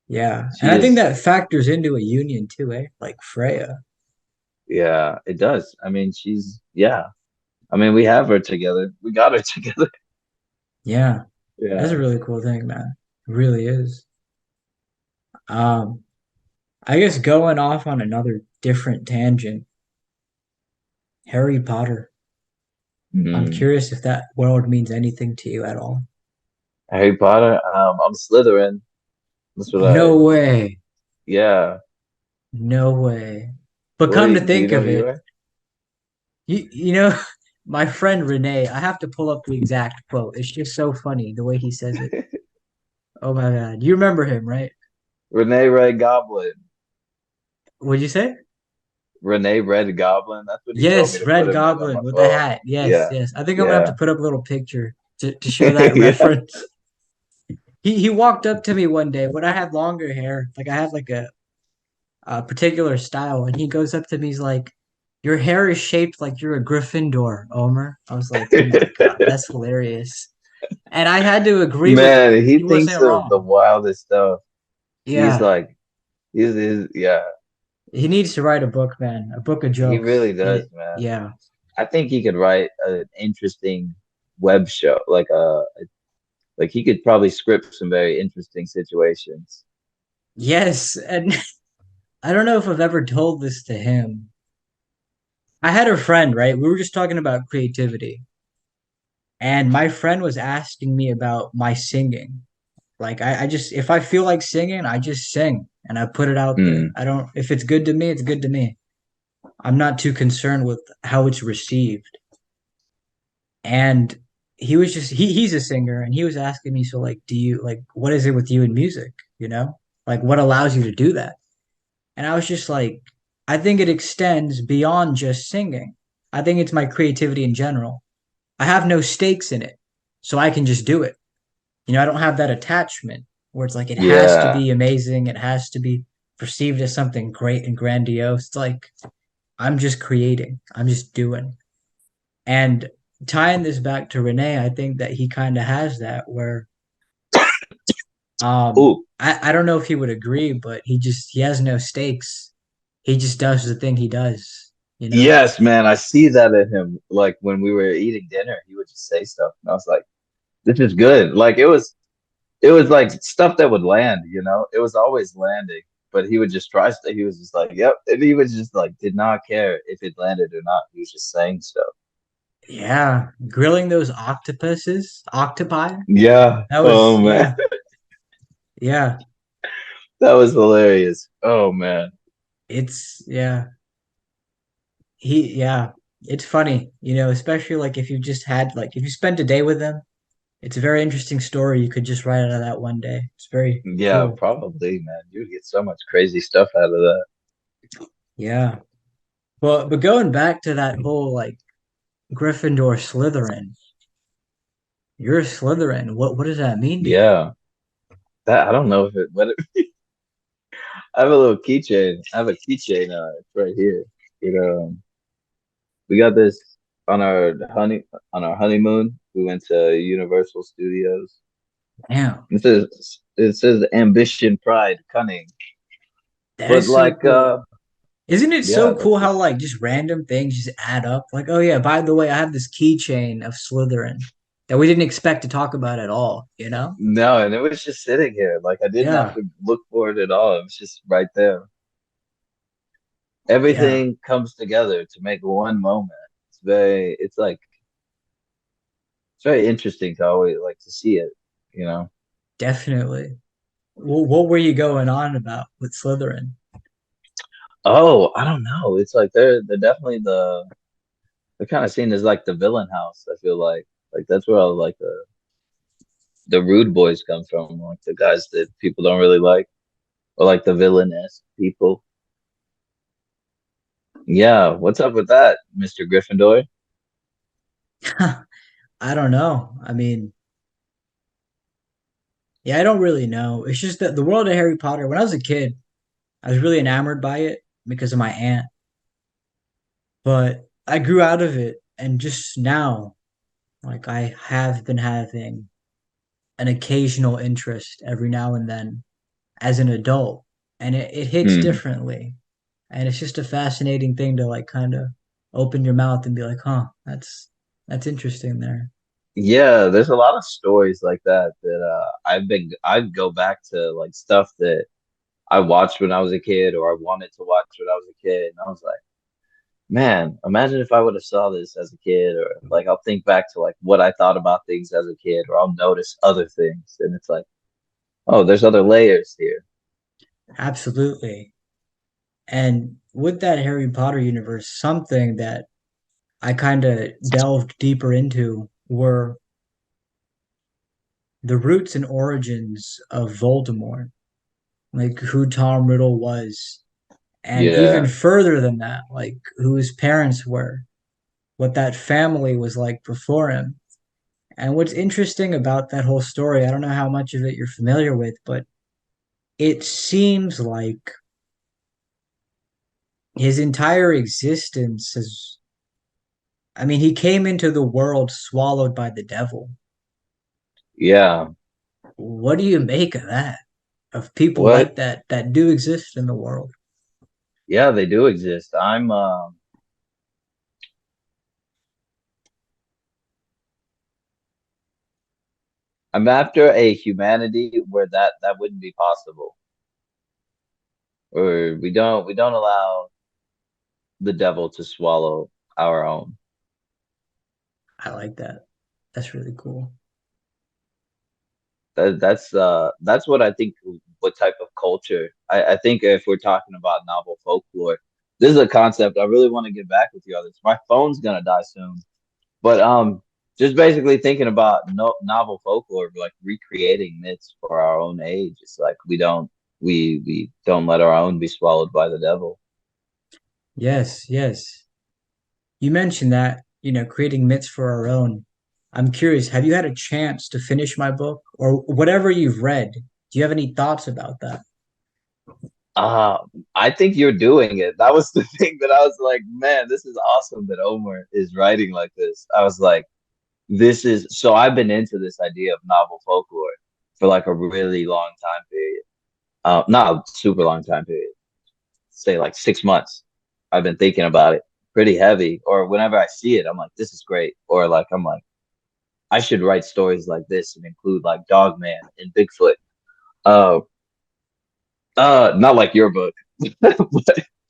Speaker 1: Yeah. And
Speaker 2: She
Speaker 1: I think
Speaker 2: is,
Speaker 1: that factors into a union too, eh? Like Freya.
Speaker 2: yeah, it does. I mean, yeah. I mean, we have her together. We got her together.
Speaker 1: Yeah. That's a
Speaker 2: Yeah.
Speaker 1: really cool thing, man. It really is. Um, I guess going off on another different tangent, Harry Potter. I'm
Speaker 2: Mhm.
Speaker 1: curious if that world means anything to you at all.
Speaker 2: Harry Potter. I'm Slytherin. That's what
Speaker 1: No way.
Speaker 2: yeah.
Speaker 1: No way. But come to
Speaker 2: Do you
Speaker 1: think
Speaker 2: know
Speaker 1: of
Speaker 2: who you
Speaker 1: it,
Speaker 2: are?
Speaker 1: you know, my friend Renee, I have to pull up the exact quote. It's just so funny the way he says it. Oh my God. You remember him, right?
Speaker 2: Renee Red Goblin.
Speaker 1: What'd you say?
Speaker 2: Renee Red Goblin. That's what he told me
Speaker 1: Yes,
Speaker 2: to put
Speaker 1: Red
Speaker 2: him in on
Speaker 1: Goblin
Speaker 2: my
Speaker 1: with the
Speaker 2: phone.
Speaker 1: hat. Yes,
Speaker 2: Yeah.
Speaker 1: yes. I think I'm gonna have to
Speaker 2: Yeah.
Speaker 1: put up a little picture to show that
Speaker 2: Yeah.
Speaker 1: reference. He walked up to me one day when I had longer hair, like I had like a particular style, and he goes up to me, he's like, "Your hair is shaped like you're a Gryffindor, Omer." I was like, "Oh my God, that's hilarious." And I had to agree with him.
Speaker 2: Man, he
Speaker 1: He
Speaker 2: thinks
Speaker 1: wasn't
Speaker 2: of the
Speaker 1: wrong.
Speaker 2: wildest stuff. He's
Speaker 1: Yeah,
Speaker 2: like, yeah,
Speaker 1: he needs to write a book, man, a book of
Speaker 2: he
Speaker 1: jokes.
Speaker 2: really does, man.
Speaker 1: Yeah.
Speaker 2: I think he could write an interesting web show, like he could probably script some very interesting situations.
Speaker 1: Yes, and I don't know if I've ever told this to him. I had a friend, right? We were just talking about creativity, and my friend was asking me about my singing. Like I just if I feel like singing, I just sing and I put it out there.
Speaker 2: Hmm.
Speaker 1: I don't if it's good to me, it's good to me. I'm not too concerned with how it's received. And he was just he's a singer and he was asking me, so like do you like what is it with you in music, you know? Like what allows you to do that? And I was just like, I think it extends beyond just singing. I think it's my creativity in general. I have no stakes in it, so I can just do it. I don't have that attachment where it's like it has to
Speaker 2: Yeah.
Speaker 1: be amazing, it has to be perceived as something great and grandiose. It's like I'm just creating, I'm just doing. And tying this back to Renee, I think that he kind of has that where
Speaker 2: Ooh,
Speaker 1: I don't know if he would agree, but he has no stakes. He just does the thing he does, you know?
Speaker 2: yes, man. I see that in him. Like when we were eating dinner, he would just say stuff, and I was like, "This is good." Like it was like stuff that would land. It was always landing. But he would just try stuff. He was just like, "Yep," and he was just like, did not care if it landed or not. He was just saying stuff.
Speaker 1: Yeah, grilling those octopi.
Speaker 2: Yeah.
Speaker 1: That
Speaker 2: Oh
Speaker 1: was
Speaker 2: man,
Speaker 1: yeah, yeah.
Speaker 2: that was hilarious. Oh man.
Speaker 1: It's yeah. Yeah. It's funny, especially like if you just had like if you spent a day with them, it's a very interesting story you could just write out of that one day. It's very
Speaker 2: Yeah,
Speaker 1: cool.
Speaker 2: probably, man. You would get so much crazy stuff out of that.
Speaker 1: Yeah. But going back to that whole like Gryffindor Slytherin, you're a Slytherin. What does that mean to you?
Speaker 2: Yeah, that I don't know if it, but I have a little keychain. I have a keychain. It's right here. We got this on our honeymoon. We went to Universal Studios.
Speaker 1: Damn,
Speaker 2: It says ambition, pride, cunning.
Speaker 1: that
Speaker 2: But
Speaker 1: is so
Speaker 2: like,
Speaker 1: cool. Isn't it
Speaker 2: yeah,
Speaker 1: so
Speaker 2: that's
Speaker 1: cool how
Speaker 2: just
Speaker 1: like just random things just add up? Like, oh yeah, by the way, I have this keychain of Slytherin that we didn't expect to talk about at all, you know?
Speaker 2: no, and it was just sitting here. Like I didn't have
Speaker 1: Yeah.
Speaker 2: to look for it at all. It was just right there.
Speaker 1: Yeah,
Speaker 2: Everything comes together to make one moment. It's very interesting to always like to see it, you know.
Speaker 1: definitely. Well, what were you going on about with Slytherin?
Speaker 2: Oh, I don't know. It's like they're definitely they're kind of seen as like the villain house. I feel like that's where all like the rude boys come from, like the guys that people don't really like, or like the villainous people. Yeah, what's up with that, Mr. Gryffindor?
Speaker 1: I don't know. I mean, yeah, I don't really know. It's just that the world of Harry Potter, when I was a kid, I was really enamored by it because of my aunt. But I grew out of it And just now, like I have been having an occasional interest every now and then as an adult, and it hits
Speaker 2: Hmm.
Speaker 1: differently. And it's just a fascinating thing to like kind of open your mouth and be like, huh, that's interesting there.
Speaker 2: Yeah, there's a lot of stories like that that I go back to like stuff that I watched when I was a kid or I wanted to watch when I was a kid. And I was like, man, imagine if I would have saw this as a kid, or like I'll think back to like what I thought about things as a kid, or I'll notice other things. And it's like, oh, there's other layers here.
Speaker 1: Absolutely. And with that Harry Potter universe, something that I kind of delved deeper into were the roots and origins of Voldemort, like who Tom Riddle was, and even
Speaker 2: Yeah.
Speaker 1: further than that, like who his parents were, what that family was like before him. And what's interesting about that whole story, I don't know how much of it you're familiar with, but it seems like his entire existence has, I mean, he came into the world swallowed by the devil.
Speaker 2: Yeah.
Speaker 1: What do you make of that? Of people
Speaker 2: What?
Speaker 1: like that that do exist in the world?
Speaker 2: Yeah, they do exist. I'm after a humanity where that wouldn't be possible. Or we don't allow the devil to swallow our own.
Speaker 1: I like that. That's really cool.
Speaker 2: That's what I think, what type of culture. I think if we're talking about novel folklore, this is a concept I really want to get back with you on this. My phone's gonna die soon. But just basically thinking about novel folklore, like recreating myths for our own age. It's like we don't let our own be swallowed by the devil.
Speaker 1: Yes, yes. You mentioned that, creating myths for our own. I'm curious, have you had a chance to finish my book or whatever you've read? Do you have any thoughts about that?
Speaker 2: Uh, I think you're doing it. That was the thing that I was like, man, this is awesome that Omar is writing like this. I was like, this is so I've been into this idea of novel folklore for like a really long time period. Not a super long time period, say like 6 months. I've been thinking about it pretty heavy. Or whenever I see it, I'm like, this is great. Or like I'm like, I should write stories like this and include like Dogman and Bigfoot. Uh not like your book, but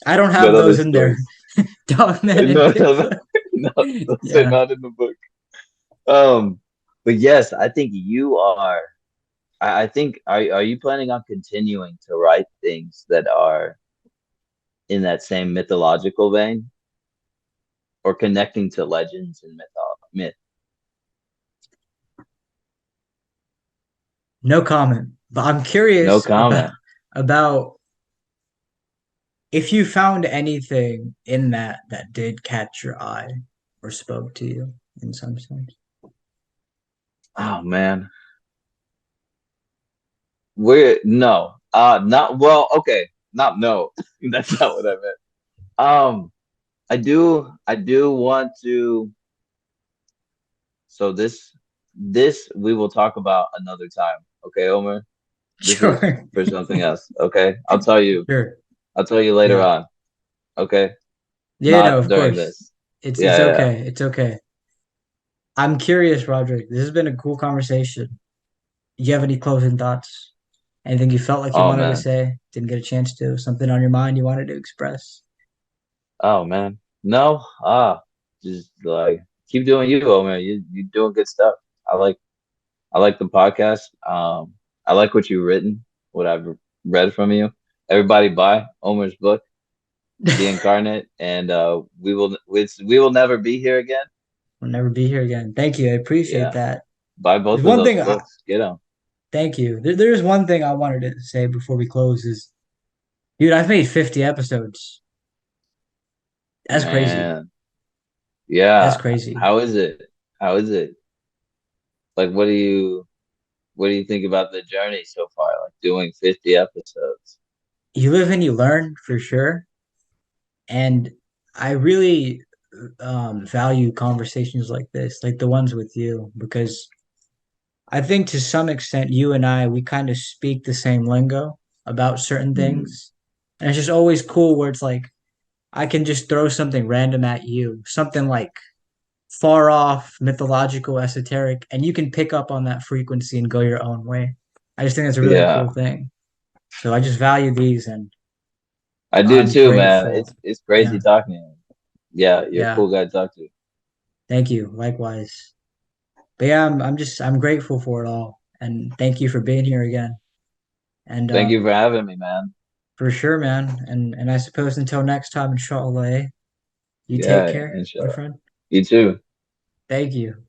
Speaker 1: I don't
Speaker 2: but
Speaker 1: have
Speaker 2: other
Speaker 1: those in there.
Speaker 2: stories.
Speaker 1: Dogman and
Speaker 2: No, no, no,
Speaker 1: Bigfoot.
Speaker 2: no, those are
Speaker 1: Yeah.
Speaker 2: not in the book. Um, but yes, I think you are. I think are you planning on continuing to write things that are in that same mythological vein, or connecting to legends and myth?
Speaker 1: No comment. But I'm
Speaker 2: No
Speaker 1: curious about
Speaker 2: comment.
Speaker 1: about if you found anything in that that did catch your eye or spoke to you in some sense.
Speaker 2: Oh man, we're no, not well. Okay, not no. That's not what I meant. I do want to. So this we will talk about another time. Okay, Omer. This is
Speaker 1: Sure.
Speaker 2: for something else. Okay, I'll tell you.
Speaker 1: Sure.
Speaker 2: I'll tell you later
Speaker 1: Yeah.
Speaker 2: on. Okay,
Speaker 1: Yeah, no,
Speaker 2: not
Speaker 1: of
Speaker 2: during
Speaker 1: course.
Speaker 2: this.
Speaker 1: It's
Speaker 2: Yeah, yeah, yeah.
Speaker 1: okay. It's okay. I'm curious, Roderick. This has been a cool conversation. Do you have any closing thoughts? Anything you felt like you
Speaker 2: Oh
Speaker 1: wanted to
Speaker 2: man.
Speaker 1: say, didn't get a chance to, something on your mind you wanted to express?
Speaker 2: Oh man. No. Just like keep doing you, Omer. You doing good stuff. I like I like the podcast. I like what you've written, what I've read from you. Everybody buy Omer's book, The Incarnate, and we will never be here again.
Speaker 1: We'll never be here again. Thank you. I appreciate
Speaker 2: Yeah,
Speaker 1: that.
Speaker 2: buy
Speaker 1: There's
Speaker 2: both of
Speaker 1: one
Speaker 2: those
Speaker 1: thing
Speaker 2: books. Get them,
Speaker 1: thank you. There's one thing I wanted to say before we close is, dude, I've made 50 episodes. That's crazy.
Speaker 2: man.
Speaker 1: That's
Speaker 2: Yeah.
Speaker 1: crazy.
Speaker 2: How is it? How is it? Like, what do you think about the journey so far? Like doing 50 episodes.
Speaker 1: You live and you learn for sure. And I really value conversations like this, like the ones with you, because I think to some extent you and I we kind of speak the same lingo about certain
Speaker 2: Mm,
Speaker 1: things. And it's just always cool where it's like I can just throw something random at you, something like far off, mythological, esoteric, and you can pick up on that frequency and go your own way. I just think that's a really
Speaker 2: yeah,
Speaker 1: cool thing. So I just value these and
Speaker 2: I do
Speaker 1: I'm
Speaker 2: too, man.
Speaker 1: grateful.
Speaker 2: It's
Speaker 1: Yeah.
Speaker 2: crazy talking to you. Yeah, you're a
Speaker 1: Yeah.
Speaker 2: cool guy to talk to.
Speaker 1: Thank you. Likewise. But yeah, I'm grateful for it all. And thank you for being here again. And
Speaker 2: Thank you for having me, man.
Speaker 1: for sure, man. And I suppose until next time, inshallah, you take
Speaker 2: Yeah,
Speaker 1: care, my
Speaker 2: inshallah.
Speaker 1: friend.
Speaker 2: You too.
Speaker 1: Thank you.